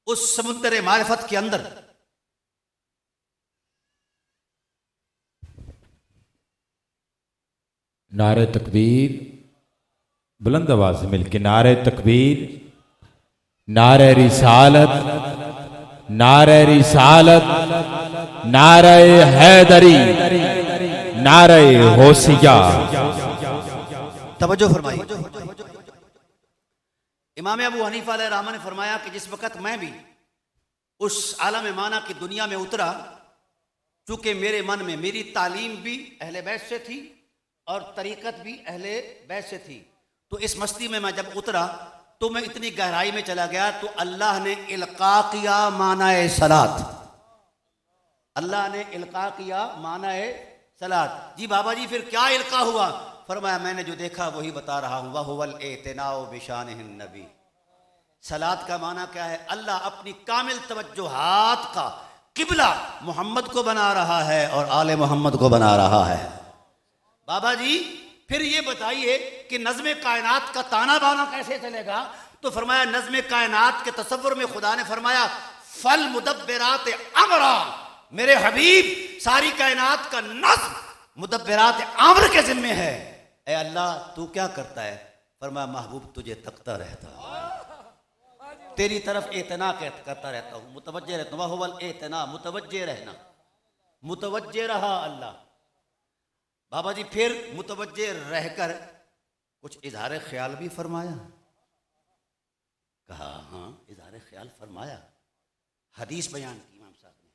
उस समुद्र मारिफत के अंदर नारे तकबीर, बुलंद आवाज से मिलके नारे तकबीर, नारे रिसालत, नारे रिसालत, नारे हैदरी, नारे होशिया। तवज्जो फरमाइए। इमाम अबू हनीफा अलैहि रहमा ने फरमाया कि जिस वक़्त मैं भी उस आलम माना की दुनिया में उतरा, चूंकि मेरे मन में मेरी तालीम भी अहले बैत से थी और तरीक़त भी अहले बैत से थी, तो इस मस्ती में मैं जब उतरा तो मैं इतनी गहराई में चला गया तो अल्लाह ने इल्का किया मानाए सलात। अल्लाह ने इल्का किया मानाए सलात। जी बाबा जी फिर क्या इल्का हुआ? फरमाया मैंने जो देखा वही बता रहा हूँ, वहुवल एतनाउ बिशानिहिन नबी। सलात का माना क्या है? अल्लाह अपनी कामिल तवज्जुहात का किबला मोहम्मद को बना रहा है और आले मोहम्मद को बना रहा है। बाबा जी फिर ये बताइए कि नज़्म कायनात का ताना बाना कैसे चलेगा? तो फरमाया नज़्म कायनात के तसव्वुर में खुदा ने फरमाया फल मुदब्बिरात अमरा, मेरे हबीब सारी कायनात का नज़्म मुदब्बिरात अमर के जिम्मे है। ए अल्लाह तू क्या करता है? फरमाया महबूब तुझे तकता रहता हूं, तेरी तरफ एतना करता रहता हूं, मुतवज्जे रहता हूं। वहुवल एतना, मुतवज्जे रहना, मुतवज्जे रहा अल्लाह। बाबा जी फिर मुतवज्जे रहकर कुछ इजहार ख्याल भी फरमाया। कहा हाँ इजहार ख्याल फरमाया। हदीस बयान की इमाम साहब ने।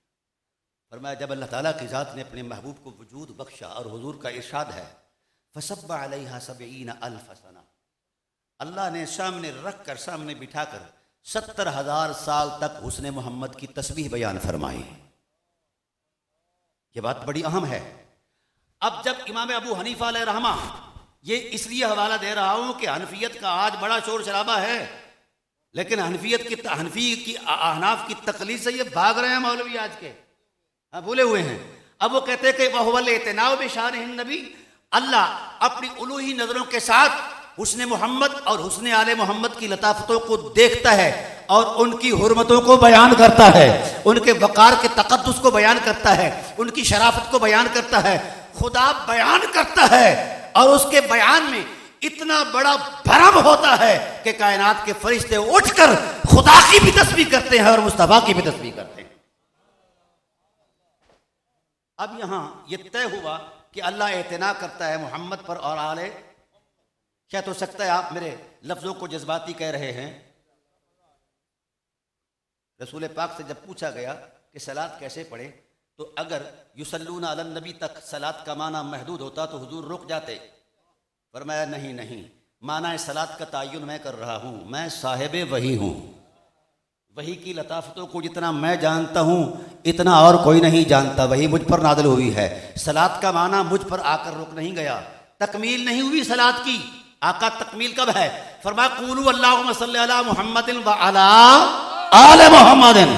फरमाया जब अल्लाह ताला की ज़ात ने अपने महबूब को वजूद बख्शा और हुजूर का इरशाद है फसब्बा अलैहा सबईना अल्फ सना, अल्लाह ने सामने रख कर सामने बिठाकर 70,000 साल तक हुस्ने मोहम्मद की तस्बीह बयान फरमाई। ये बात बड़ी अहम है। अब जब इमाम अबू हनीफा अलैहि रहमा, ये इसलिए हवाला दे रहा हूं कि हनफियत का आज बड़ा शोर शराबा है, लेकिन हनफी की अहनाफ की तकलीद से ये भाग रहे हैं मौलवी आज के, भूले हुए हैं। अब वो कहते हैं कि वहुवल इत्नाउ बिशान नबी, अल्लाह अपनी उलूही नजरों के साथ हुस्ने मोहम्मद और हुस्ने आले मोहम्मद की लताफतों को देखता है और उनकी हुर्मतों को बयान करता है, उनके वकार के तकद्दुस को बयान करता है, उनकी शराफत को बयान करता है। खुदा बयान करता है और उसके बयान में इतना बड़ा भरम होता है कि कायनात के फरिश्ते उठकर खुदा की भी तस्बीह करते हैं और मुस्तफा की भी तस्बीह करते हैं। अब यहां यह तय हुआ कि अल्लाह एतना करता है मोहम्मद पर और आले। क्या तो सकता है आप मेरे लफ्जों को जज्बाती कह रहे हैं। रसूल पाक से जब पूछा गया कि सलात कैसे पढ़े, तो अगर युसल्लूना अलन नबी तक सलात का माना महदूद होता तो हुजूर रुक जाते। फरमाया नहीं नहीं, माना सलात का तयन मैं कर रहा हूं, मैं साहिब वही हूं। वही की लताफतों को जितना मैं जानता हूं इतना और कोई नहीं जानता, वही मुझ पर नादिल हुई है। सलात का माना मुझ पर आकर रुक नहीं गया, तकमील नहीं हुई सलात की। आका तकमील कब है? फरमाया कूलू अल्लाहुम्मा सल्ली अला मुहम्मदिन व अला आले मुहम्मदिन।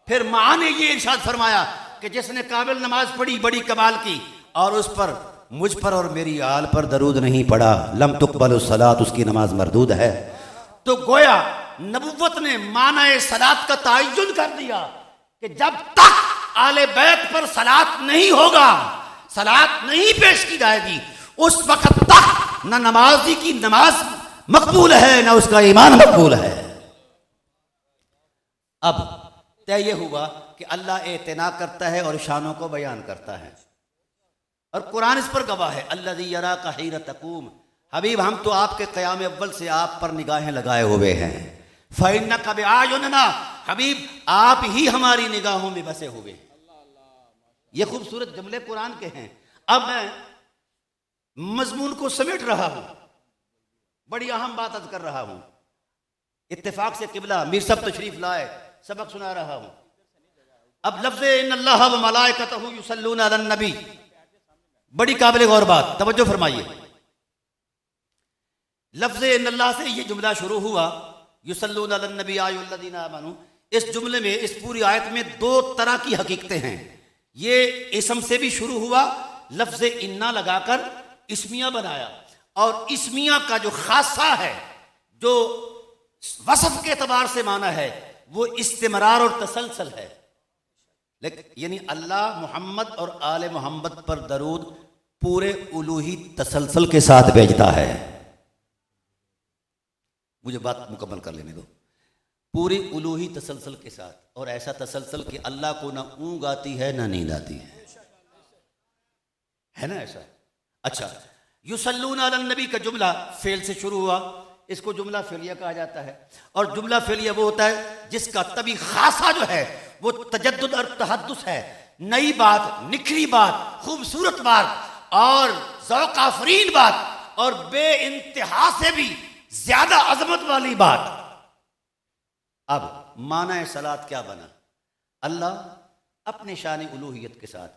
फिर मां ने ये इरशाद फरमाया कि जिसने काबिल नमाज पढ़ी बड़ी कमाल की और उस पर मुझ पर और मेरी आल पर दरूद नहीं पड़ा, लम तुकबल सलात, उसकी नमाज मरदूद है। तो गोया नबुव्वत ने माना सलात का तयन कर दिया कि जब तक आले बैत पर सलात नहीं होगा, सलात नहीं पेश की जाएगी, उस वक्त तक न नमाजी की नमाज मकबूल है न उसका ईमान मकबूल है। अब तय यह हुआ कि अल्लाह एतना करता है और शानों को बयान करता है और कुरान इस पर गवाह है। अल्लज़ी यराका हीन तक़ूम, हबीब हम तो आपके क़याम अव्वल से आप पर निगाहें लगाए हुए हैं। फ़इन्नका बिअयुनिना, हबीब आप ही हमारी निगाहों में बसे हुए हैं। ये खूबसूरत जुमले कुरान के हैं। अब मैं मजमून को समेट रहा हूं, बड़ी अहम बात अर्ज कर रहा हूं। इत्तेफाक से किबला मीर साहब तशरीफ लाए, सबक सुना रहा हूं। अब लफ्ज़ इन्नल्लाह व मलाइकतहु युसल्लूना अलन नबी, बड़ी काबिल गौर बात, तवज्जो फरमाइए। लफ्ज़ इन्नल्लाह से ये जुमला शुरू हुआ, युसल्लूना अलन नबी या अय्युहल्लज़ीना आमनू। इस जुमले में, इस पूरी आयत में दो तरह की हकीकतें हैं। ये इसम से भी शुरू हुआ, लफ्ज़ इन्ना लगाकर इस्मिया बनाया, और इस्मिया का जो खासा है, जो वसफ के एतबार से माना है, वो इस्तिमरार और तसलसल है। लेकिन यानी अल्लाह मोहम्मद और आले मोहम्मद पर दरूद पूरे उलूही तसलसल के साथ भेजता है। मुझे बात मुकम्मल कर लेने दो। पूरी उलूही तसलसल के साथ, और ऐसा तसलसल कि अल्लाह को ना ऊँग आती है ना नींद आती है ना ऐसा। अच्छा, युसल्लूना अलन नबी का जुमला फेल से शुरू हुआ, इसको जुमला फेलिया कहा जाता है। और जुमला फेलिया वो होता है जिसका तभी खासा जो है वो तजद्दुद और तहद्दुस है, नई बात, निखरी बात, खूबसूरत बात और ज़ौक़ आफ़रीन बात और बे इंतहा से भी ज्यादा अजमत वाली बात। अब माना सलात क्या बना? अल्लाह अपने शान उलूहियत के साथ,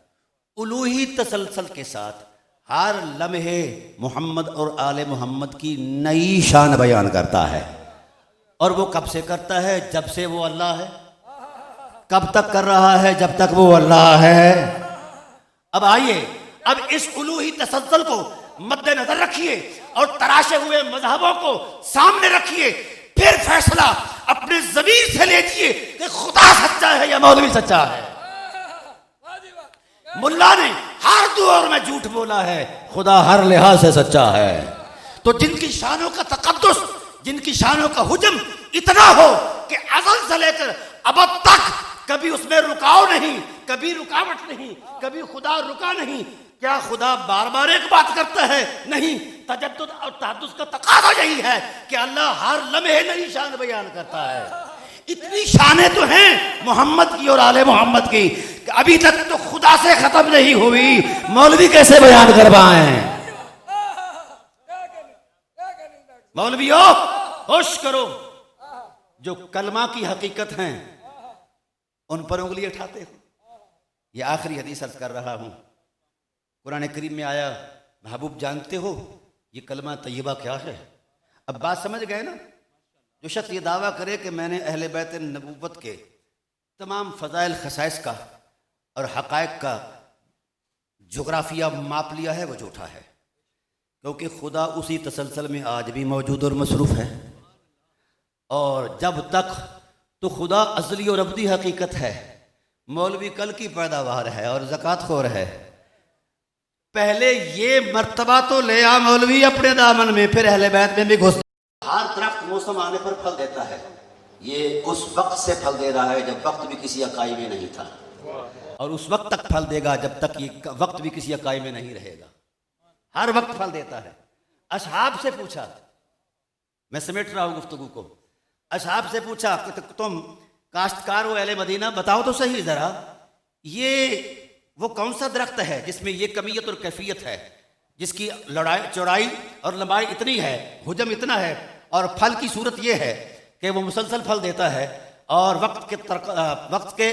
उलूही तसलसल के साथ हर लम्हे मोहम्मद और आले मोहम्मद की नई शान बयान करता है। और वो कब से करता है? जब से वो अल्लाह है। कब तक कर रहा है? जब तक वो अल्लाह है। अब आइए, अब इस उलूही तसलसल को मद्देनजर रखिए और तराशे हुए मजहबों को सामने रखिए, फिर फैसला अपने ज़मीर से लीजिए कि खुदा सच्चा है या मौलवी सच्चा है। मुल्ला ने हर दौर में झूठ बोला है, खुदा हर लिहाज से सच्चा है। तो जिनकी शानों का तकद्दुस, जिनकी शानों का हुजम इतना हो कि अज़ल से लेकर अब तक कभी उसमें रुकाव नहीं, कभी रुकावट नहीं, कभी खुदा रुका नहीं। क्या खुदा बार बार एक बात करता है? नहीं। तजद्दुद और तहद्दुस का तकाज़ा यही है कि अल्लाह हर लम्हे नई शान बयान करता है। इतनी शाने तो हैं मोहम्मद की और आले मोहम्मद की कि अभी तक तो खुदा से खत्म नहीं हुई, मौलवी कैसे बयान कर पाए। मौलवियों होश करो, जो कलमा की हकीकत हैं उन पर उंगली उठाते हो। ये आखिरी हदीस अर्ज कर रहा हूं, कुरान करीम में आया, महबूब जानते हो ये कलमा तय्यबा क्या है। अब बात समझ गए ना। जो शख्स ये दावा करे कि मैंने अहले बैत नबूवत के तमाम फ़ज़ाइल खसाइस का और हक़ाइक़ का जोग्राफिया माप लिया है, वो झूठा है, क्योंकि खुदा उसी तसलसल में आज भी मौजूद और मसरूफ़ है। और जब तक तो खुदा अज़ली और अबदी हकीकत है, मौलवी कल की पैदावार है और ज़कातखोर है। पहले ये मर्तबा तो ले आ मौलवी अपने दामन में, फिर अहले बैत में भी घुस। हर दरख्त मौसम आने पर फल देता है, ये उस वक्त से फल दे रहा है जब वक्त भी किसी अकाई में नहीं था, और उस वक्त तक फल देगा जब तक ये वक्त भी किसी अकाई में नहीं रहेगा। हर वक्त फल देता है। असहाब से पूछा, मैं समेट रहा हूं गुफ्तगू को, असहाब से पूछा कि तुम काश्तकार हो अहले मदीना, बताओ तो सही जरा, ये वो कौन सा दरख्त है जिसमें ये कमियत और कैफियत है, जिसकी चौड़ाई और लंबाई इतनी है, हुजम इतना है, और फल की सूरत ये है कि वो मुसलसल फल देता है, और वक्त के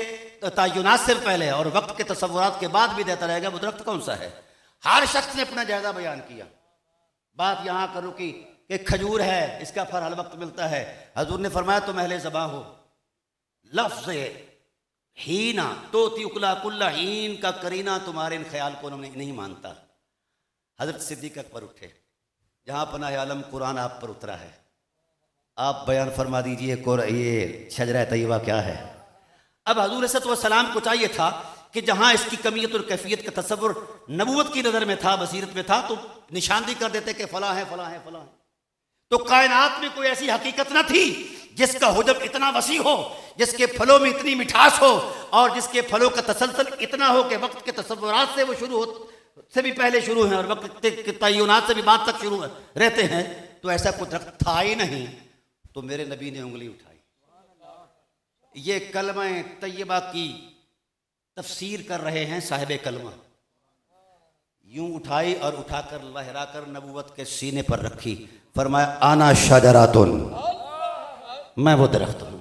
तय्युनात से पहले और वक्त के तसव्वुरात के बाद भी देता रहेगा। वो दरख्त कौन सा है? हर शख्स ने अपना जायजा बयान किया। बात यहाँ करो कि खजूर है, इसका फल हर वक्त मिलता है। हजूर ने फरमाया तुम अहले ज़बां हो, लफ्ज़ हीना तो तिउकला कुल्ला हीन का करीना तुम्हारे इन ख्याल को नहीं मानता। हजरत सिद्दीक़ अकबर उठे, जहाँ पनाह आलम कुरान आप पर उतरा है, आप बयान फरमा दीजिए ये शजरा तय्यबा क्या है। अब हजूर सल्लल्लाहु को चाहिए था कि जहाँ इसकी कमियत और कैफियत का तसव्वुर नबूवत की नज़र में था, बसीरत में था, तो निशानदी कर देते कि फला है फला है फला है। तो कायनात में कोई ऐसी हकीकत न थी जिसका हुजम इतना वसी हो, जिसके फलों में इतनी मिठास हो, और जिसके फलों का तसलसल इतना हो कि वक्त के तसव्वुरात से वो शुरू हो से भी पहले शुरू हैं और वक्त के तय्युनात से भी बाद तक शुरू रहते हैं। तो ऐसा कुछ दरख्त था ही नहीं। तो मेरे नबी ने उंगली उठाई। ये कलमा तय्यबा की तफसीर कर रहे हैं साहिब कलमा। यूं उठाई और उठाकर लहराकर नबूवत के सीने पर रखी, फरमाया आना शजरातुन, मैं वो दरख्त हूँ।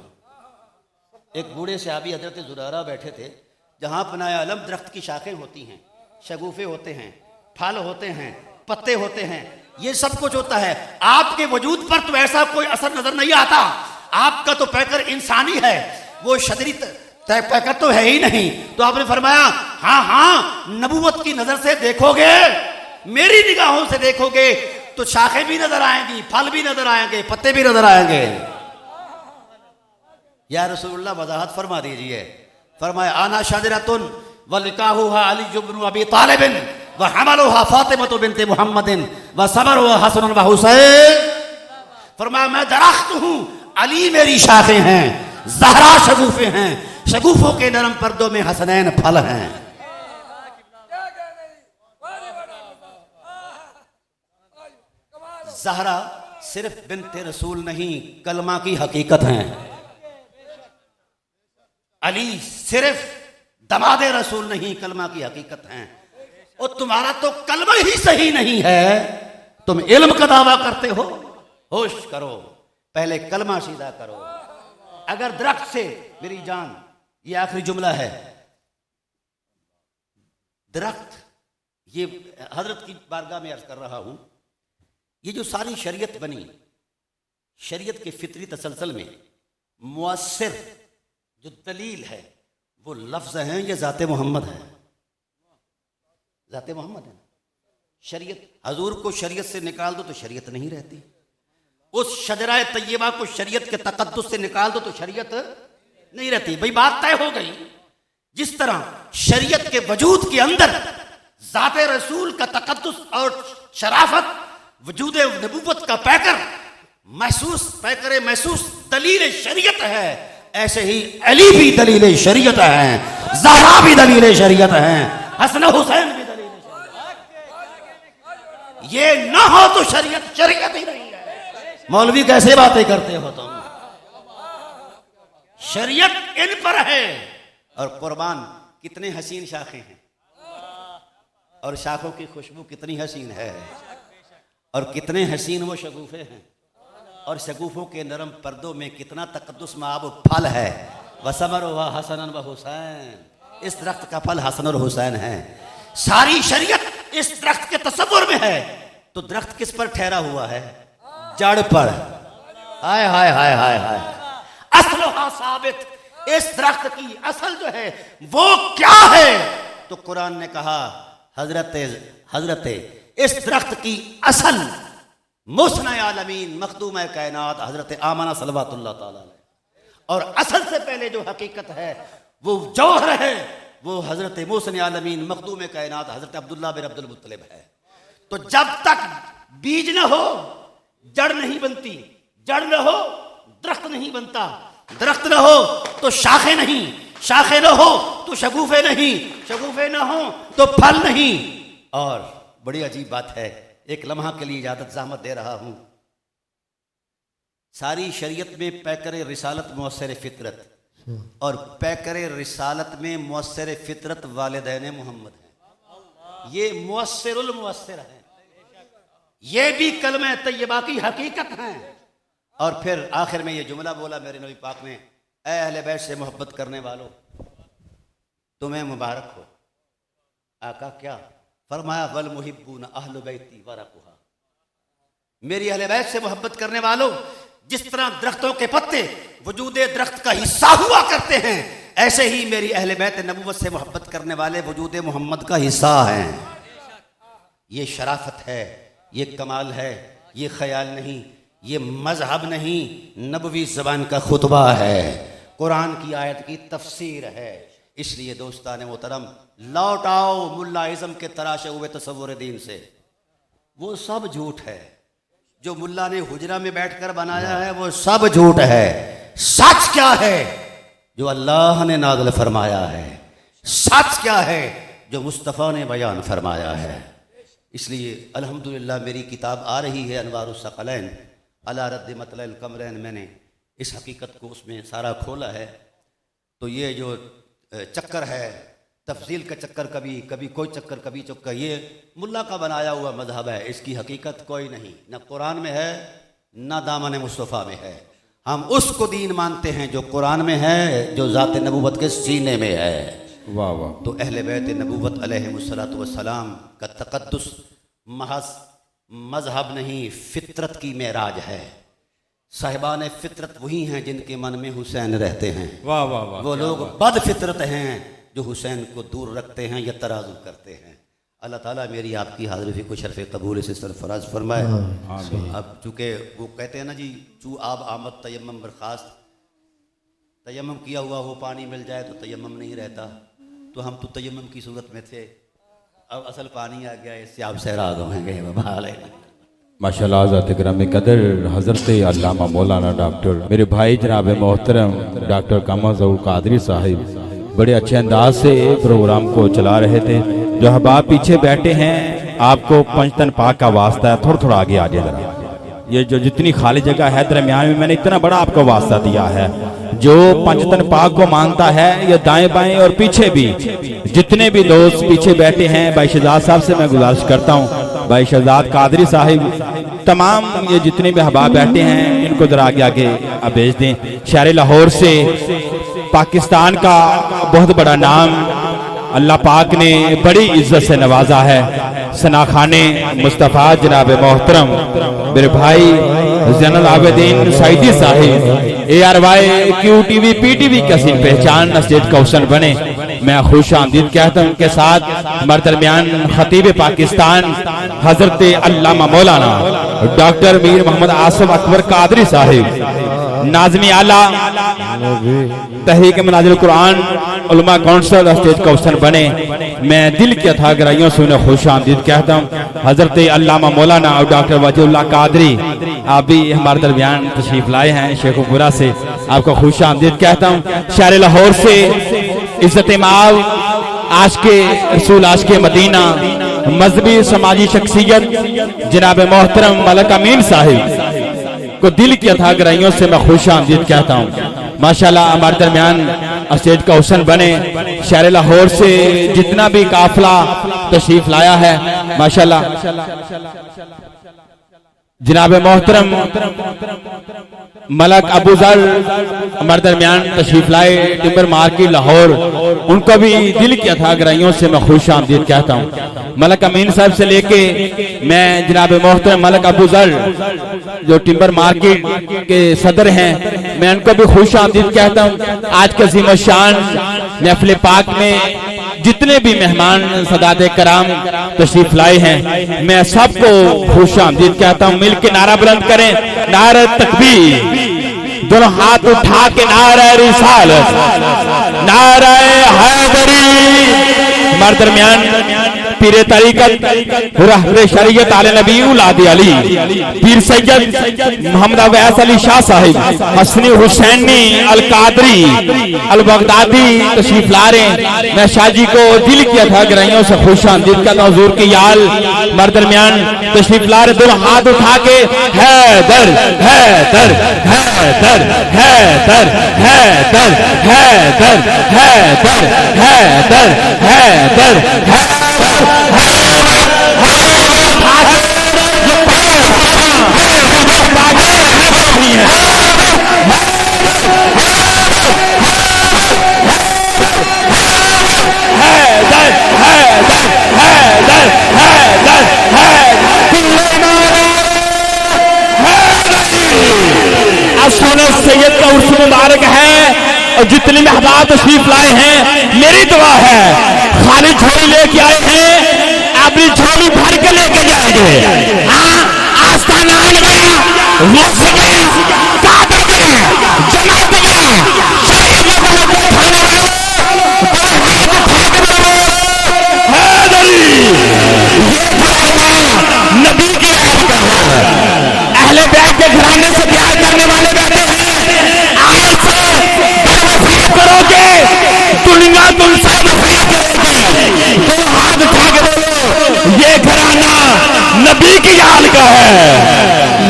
एक बूढ़े सहाबी हजरत जुरारा बैठे थे, जहाँ पनाह आलम दरख्त की शाखें होती हैं, शगुफे होते हैं, फल होते हैं, पत्ते होते हैं, ये सब कुछ होता है। आपके वजूद पर तो ऐसा कोई असर नजर नहीं आता। आपका तो पैकर इंसानी है, वो शजरी पैकर तो है ही नहीं। तो आपने फरमाया हाँ हाँ, नबूवत की नजर से देखोगे, मेरी निगाहों से देखोगे तो शाखें भी नजर आएंगी, फल भी नजर आएंगे, पत्ते भी नजर आएंगे। या रसूलुल्लाह वजाहत फरमा दीजिए। फरमाया आना शजरतुन वलिकाहुहा अली इब्न अबी तालिब व हमलुहा फातिमा बिन्त मुहम्मदिन व सबरुहा हसन व हुसैन। फरमाया मैं दरख्त हूँ, अली मेरी शाखें हैं, ज़हरा शगुफे हैं, शगुफों के नरम पर्दों में हसनैन फल हैं। ज़हरा सिर्फ बिन्ते रसूल नहीं, कलमा की हकीकत हैं। अली सिर्फ दमादे रसूल नहीं, कलमा की हकीकत हैं। और तुम्हारा तो कलमा ही सही नहीं है, तुम इल्म का दावा करते हो। होश करो, पहले कलमा सीधा करो। अगर दरख्त से मेरी जान, ये आखिरी जुमला है, दरख्त, ये हजरत की बारगाह में अर्ज कर रहा हूं, ये जो सारी शरीयत बनी, शरीयत के फितरी तसलसल में मुअस्सिर जो दलील है वो लफ्ज़ हैं, ये ज़ाते मोहम्मद है, ज़ाते मोहम्मद है। शरीयत, हजूर को शरीयत से निकाल दो तो शरीयत नहीं रहती। उस शजरा तय्यबा को शरीयत के तकद्दुस से निकाल दो तो शरीयत नहीं रहती। भाई बात तय हो गई। जिस तरह शरीयत के वजूद के अंदर ज़ाते रसूल का तकद्दुस और शराफत, वजूद नबूवत का पैकर महसूस दलील शरीयत है, ऐसे ही अली भी दलील शरीयत है, ज़हरा भी दलील शरीयत है, हसन हुसैन भी दलील शरीयत। ये ना हो तो शरीयत ही नहीं है। मौलवी कैसे बातें करते हो तुम? शरीयत इन पर है। और कुर्बान कितने हसीन शाखें हैं और शाखों की खुशबू कितनी हसीन है और कितने हसीन वो शगुफे हैं और शगुफों के नरम पर्दों में कितना तकद्दुस माब फल है। वसमर व हसन व हुसैन, इस दरख्त का फल हसन और हुसैन है। सारी शरीयत इस दरख्त के तसव्वुर में है। तो दरख्त किस पर ठहरा हुआ है? जड़ पर। हाय हाय हाय हाय हाय। असलहा साबित, इस दरख्त की असल जो है वो क्या है? तो कुरान ने कहा हजरत इस दरख्त की असल मुस्ना आलमीन मखदूम कायनात हजरत आमना सल्लल्लाहु ताला अलैहि। और असल से पहले जो हकीकत है वो जौहर है, वो हजरत मुस्ना आलमीन मखदूम कायनात हजरत अब्दुल्लाह बिन अब्दुल मुत्तलिब है। तो जब तक बीज न हो जड़ नहीं बनती, जड़ न हो दरख्त नहीं बनता, दरख्त न हो तो शाखें नहीं, शाखें न हो तो शगुफे नहीं, शगुफे न हो तो फल नहीं। और बड़ी अजीब बात है, एक लम्हा के लिए इजाजत ज़हमत दे रहा हूं। सारी शरीयत में पैकर रिसालत मुअस्सर फितरत और पैकर रिसालत में मुअस्सर फितरत वालिदैन मोहम्मद है। ये मुअस्सिरुल मुअस्सिर है, ये भी कलमा तैयबा की हकीकत है। और फिर आखिर में ये जुमला बोला मेरे नबी पाक ने, ऐ अहले बैत से मोहब्बत करने वालों तुम्हें मुबारक हो। आका क्या फरमाया? वल मुहिब्बून अहल बैती वरकुहा, मेरी अहले बैत से मोहब्बत करने वालों जिस तरह दरख्तों के पत्ते वजूदे दरख्त का हिस्सा हुआ करते हैं, ऐसे ही मेरी अहले बैत नबूवत से मोहब्बत करने वाले वजूदे मोहम्मद का हिस्सा हैं। ये शराफत है, ये कमाल है, ये ख्याल नहीं, ये मजहब नहीं, नबवी ज़बान का खुतबा है, कुरान की आयत की तफसीर है। इसलिए दोस्तान मोहतरम, लौट आओ मुल्ला इज़्म के तराशे हुए तसव्वुर दीन से। वो सब झूठ है जो मुल्ला ने हुजरा में बैठकर बनाया है, वो सब झूठ है। सच क्या है? जो अल्लाह ने नाज़िल फरमाया है। सच क्या है? जो मुस्तफ़ा ने बयान फरमाया है। इसलिए अल्हम्दुलिल्लाह मेरी किताब आ रही है अनवारुस सकलैन अला रद्द मतलल कमरैन, मैंने इस हकीकत को उसमें सारा खोला है। तो ये जो चक्कर है, तफसील का चक्कर, कभी कोई चक्कर कभी चक्कर, ये मुल्ला का बनाया हुआ मजहब है। इसकी हकीकत कोई नहीं, न कुरान में है न दामन मुस्तफ़ा में है। हम उसको दीन मानते हैं जो कुरान में है, जो ज़ात नबूवत के सीने में है। वाह वाह। तो अहले बैत नबूवत अलैहिमुस्सलातु वस्सलाम का तक़द्दुस महज मजहब नहीं, फितरत की मेराज है। साहिबान फितरत वही हैं जिनके मन में हुसैन रहते हैं। वाह वाह वाह। वो लोग बद फितरत हैं जो हुसैन को दूर रखते हैं या तराजू करते हैं। अल्लाह ताला मेरी आपकी हाज़िरी भी को शर्फ़ कबूल से सरफराज फरमाए। अब चूँकि वो कहते हैं ना जी, चू आब आमद तयम्मम बर्खास्त, तयम्मम किया हुआ वो पानी मिल जाए तो तयम्मम नहीं रहता। तो हम तो तयम्मम की सूरत में थे, अब असल पानी आ गया, इससे आप सहरा गए बाबा। माशाल्लाह ज़ात ग्राम कदर हज़रत अल्लामा मौलाना डॉक्टर मेरे भाई जनाब मोहतरम डॉक्टर कामर ज़हूर कादरी साहिब बड़े अच्छे अंदाज से प्रोग्राम को चला रहे थे। जो अहबाब पीछे बैठे हैं, आपको पंचतन पाक का वास्ता है, थोड़ा थोड़ा आगे आ जाए जरा। ये जो जितनी खाली जगह है दरमियान में, मैंने इतना बड़ा आपको वास्ता दिया है। जो पंचतन पाक को मानता है, ये दाएं बाएं और पीछे भी जितने भी दोस्त पीछे बैठे हैं, भाई शहजाद साहब से मैं गुजारिश करता हूँ, भाई शहजाद कादरी साहिब, तमाम ये जितने भी अहबाब बैठे हैं, इनको जरा आगे आगे आप भेज दें। शहर लाहौर से पाकिस्तान का बहुत बड़ा नाम अल्लाह पाक ने बड़ी इज्जत से नवाजा है। सनाखाने मुस्तफ़ा जनाब मोहतरम मेरे भाई Zainul Abidin Saeedi Sahib ARY QTV PTV कैसी पहचान स्टेट कौशल बने। मैं खुश आमदीद कहता हूँ उनके साथ हमारे दरमियान खतीब पाकिस्तान हजरत अल्लामा मौलाना डॉक्टर मीर मोहम्मद आसिफ अकबर कादरी साहिब, नाज़िम आला तहरीक मनाजिल कुरान उलमा काउंसिल स्टेज कौंसल बने। मैं दिल की अथाह गहराइयों से उन्हें खुश आमदीद कहता हूँ। हजरत अल्लामा मौलाना और डॉक्टर वजीउल्लाह कादरी आप भी हमारे दरमियान तशरीफ लाए हैं शेखुपुरा से, आपको खुश आमदीद कहता हूँ। शहर लाहौर से इज्जत माल आशिक़े रसूल आशिक़े मदीना मजहबी समाजी शख्सियत जनाब मोहतरम मलक अमीन साहिब को दिल की अथाह गहराइयों से मैं खुश आमदीद कहता हूँ। माशाल्लाह हमारे दरमियान स्टेज का हुसन बने। शहर लाहौर से जितना भी काफिला तशरीफ लाया है माशाल्लाह जनाब मोहतरम मलक अबू जर हमारे दरमियान तशरीफ लाए टिम्बर मार्केट लाहौर, उनको भी दिल किया था गराइयों से मैं खुश आमदीद कहता हूँ। मलक अमीन साहब से लेके मैं जनाब मोहतरम मलक अबू जर जो टिम्बर मार्केट के सदर हैं, मैं उनको भी खुश आमदीद कहता हूँ। आज के अज़ीम शान महफिल पाक में जितने भी मेहमान सदाते कराम तशरीफ लाए हैं, मैं सबको खुश आमदीद कहता हूँ। मिलके नारा बुलंद करें, नारा तकबीर, दोनों हाथ उठा के नारा रिसालत, नारा हैदरी। हमारे दरमियान पीरे तरीकत रहबरे शरीयत आले नबी औलाद अली पीर सैयद मोहम्मद अवैस अली शाह साहिब हसनी हुसैनी अल कादरी अल बगदादी तशरीफ ला रहे। मैं शाह जी को दिल किया था गराइयों से खुश आमदीद करता हूं। हुजूर की याल हमारे दरमियान तशरीफ ला रहे, दोनों हाथ उठा के हैदर हैदर हैदर हैदर हैदर हैदर हैदर हैदर हैदर हैदर सैयद का उर्स मुबारक है और जितने महबाब तशरीफ लाए हैं, मेरी दुआ है खाली झोली लेके आए हैं, अपनी झोली भर के लेके जाएंगे। हाँ, आस्थाना आ गया, वक्त गया, काबा गया, जमात गया, शाही नबी के अहले बैत के घराने से प्यार करने वाले बैठे हैं। आज से करोगे दुनिया तुमसे नफरत करेगी। तो हाथ उठा के बोलो, ये घराना नबी की याल का है,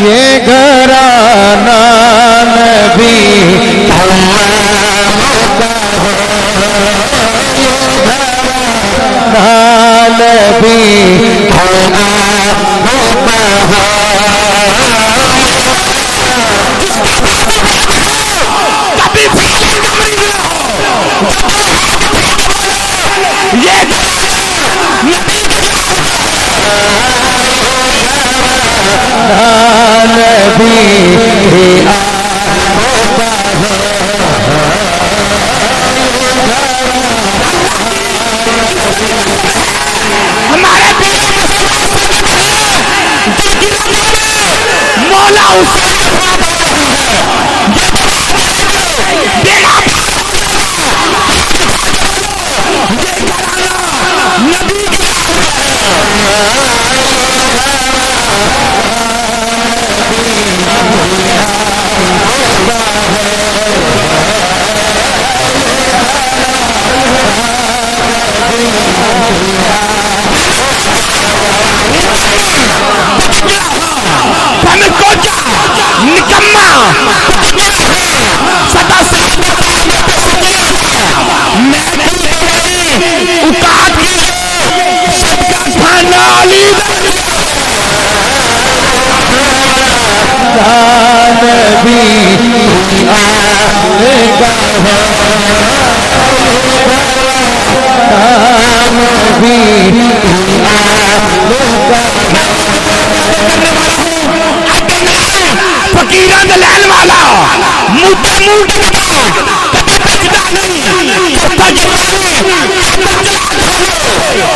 ये घराना नबी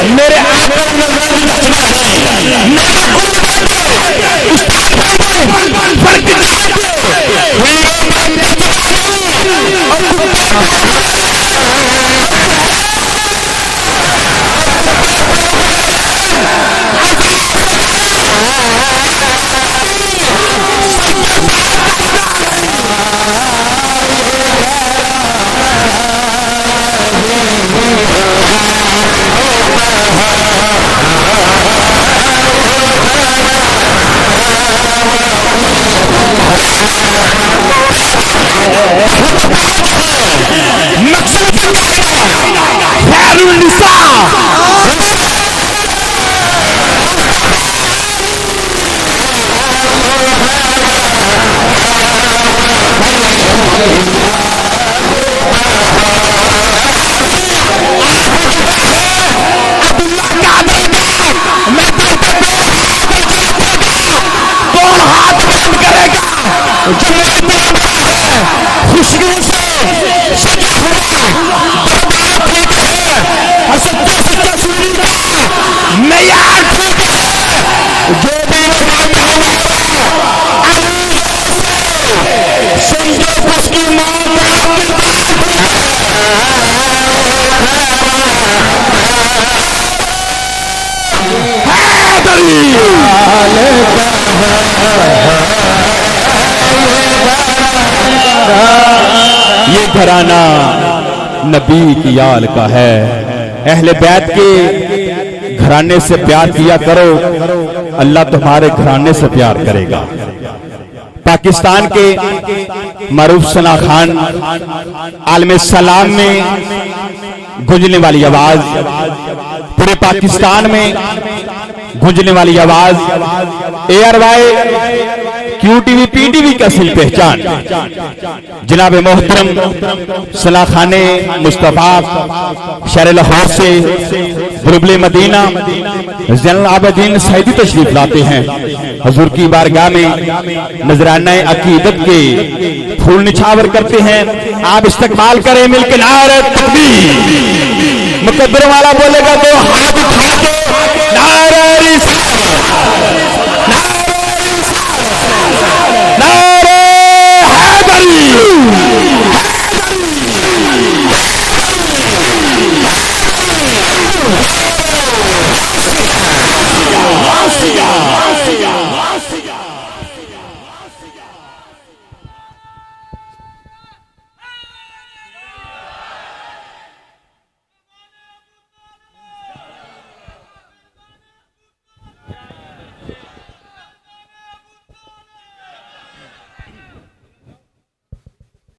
मेरे Hey! और सच्चे सच्चे सूरी का मैयार ठोके जो भी समझो उसकी मौत ये घराना नबी की आल का है। अहले बैत के घराने से प्यार किया करो, अल्लाह तुम्हारे घराने से प्यार करेगा। पाकिस्तान के मरूफ सना खान आलमे सलाम में गूंजने वाली आवाज, पूरे पाकिस्तान में गूंजने वाली आवाज, ARY QTV PTV का सिल पहचान जनाब मोहतरम सलाह खाने मुस्तफा शहर लाहौर से बुलबुल मदीना ज़ैनुल आबिदीन सईदी तशरीफ लाते हैं। हुजूर की बारगाह में नजराना अकीदत के फूल निछावर करते हैं। आप इस्तकबाल करें मिलकर नारे तकबीर। मुकद्दर वाला बोलेगा तो हाथ उठा के नारे रिसालत, नारे हैदरी।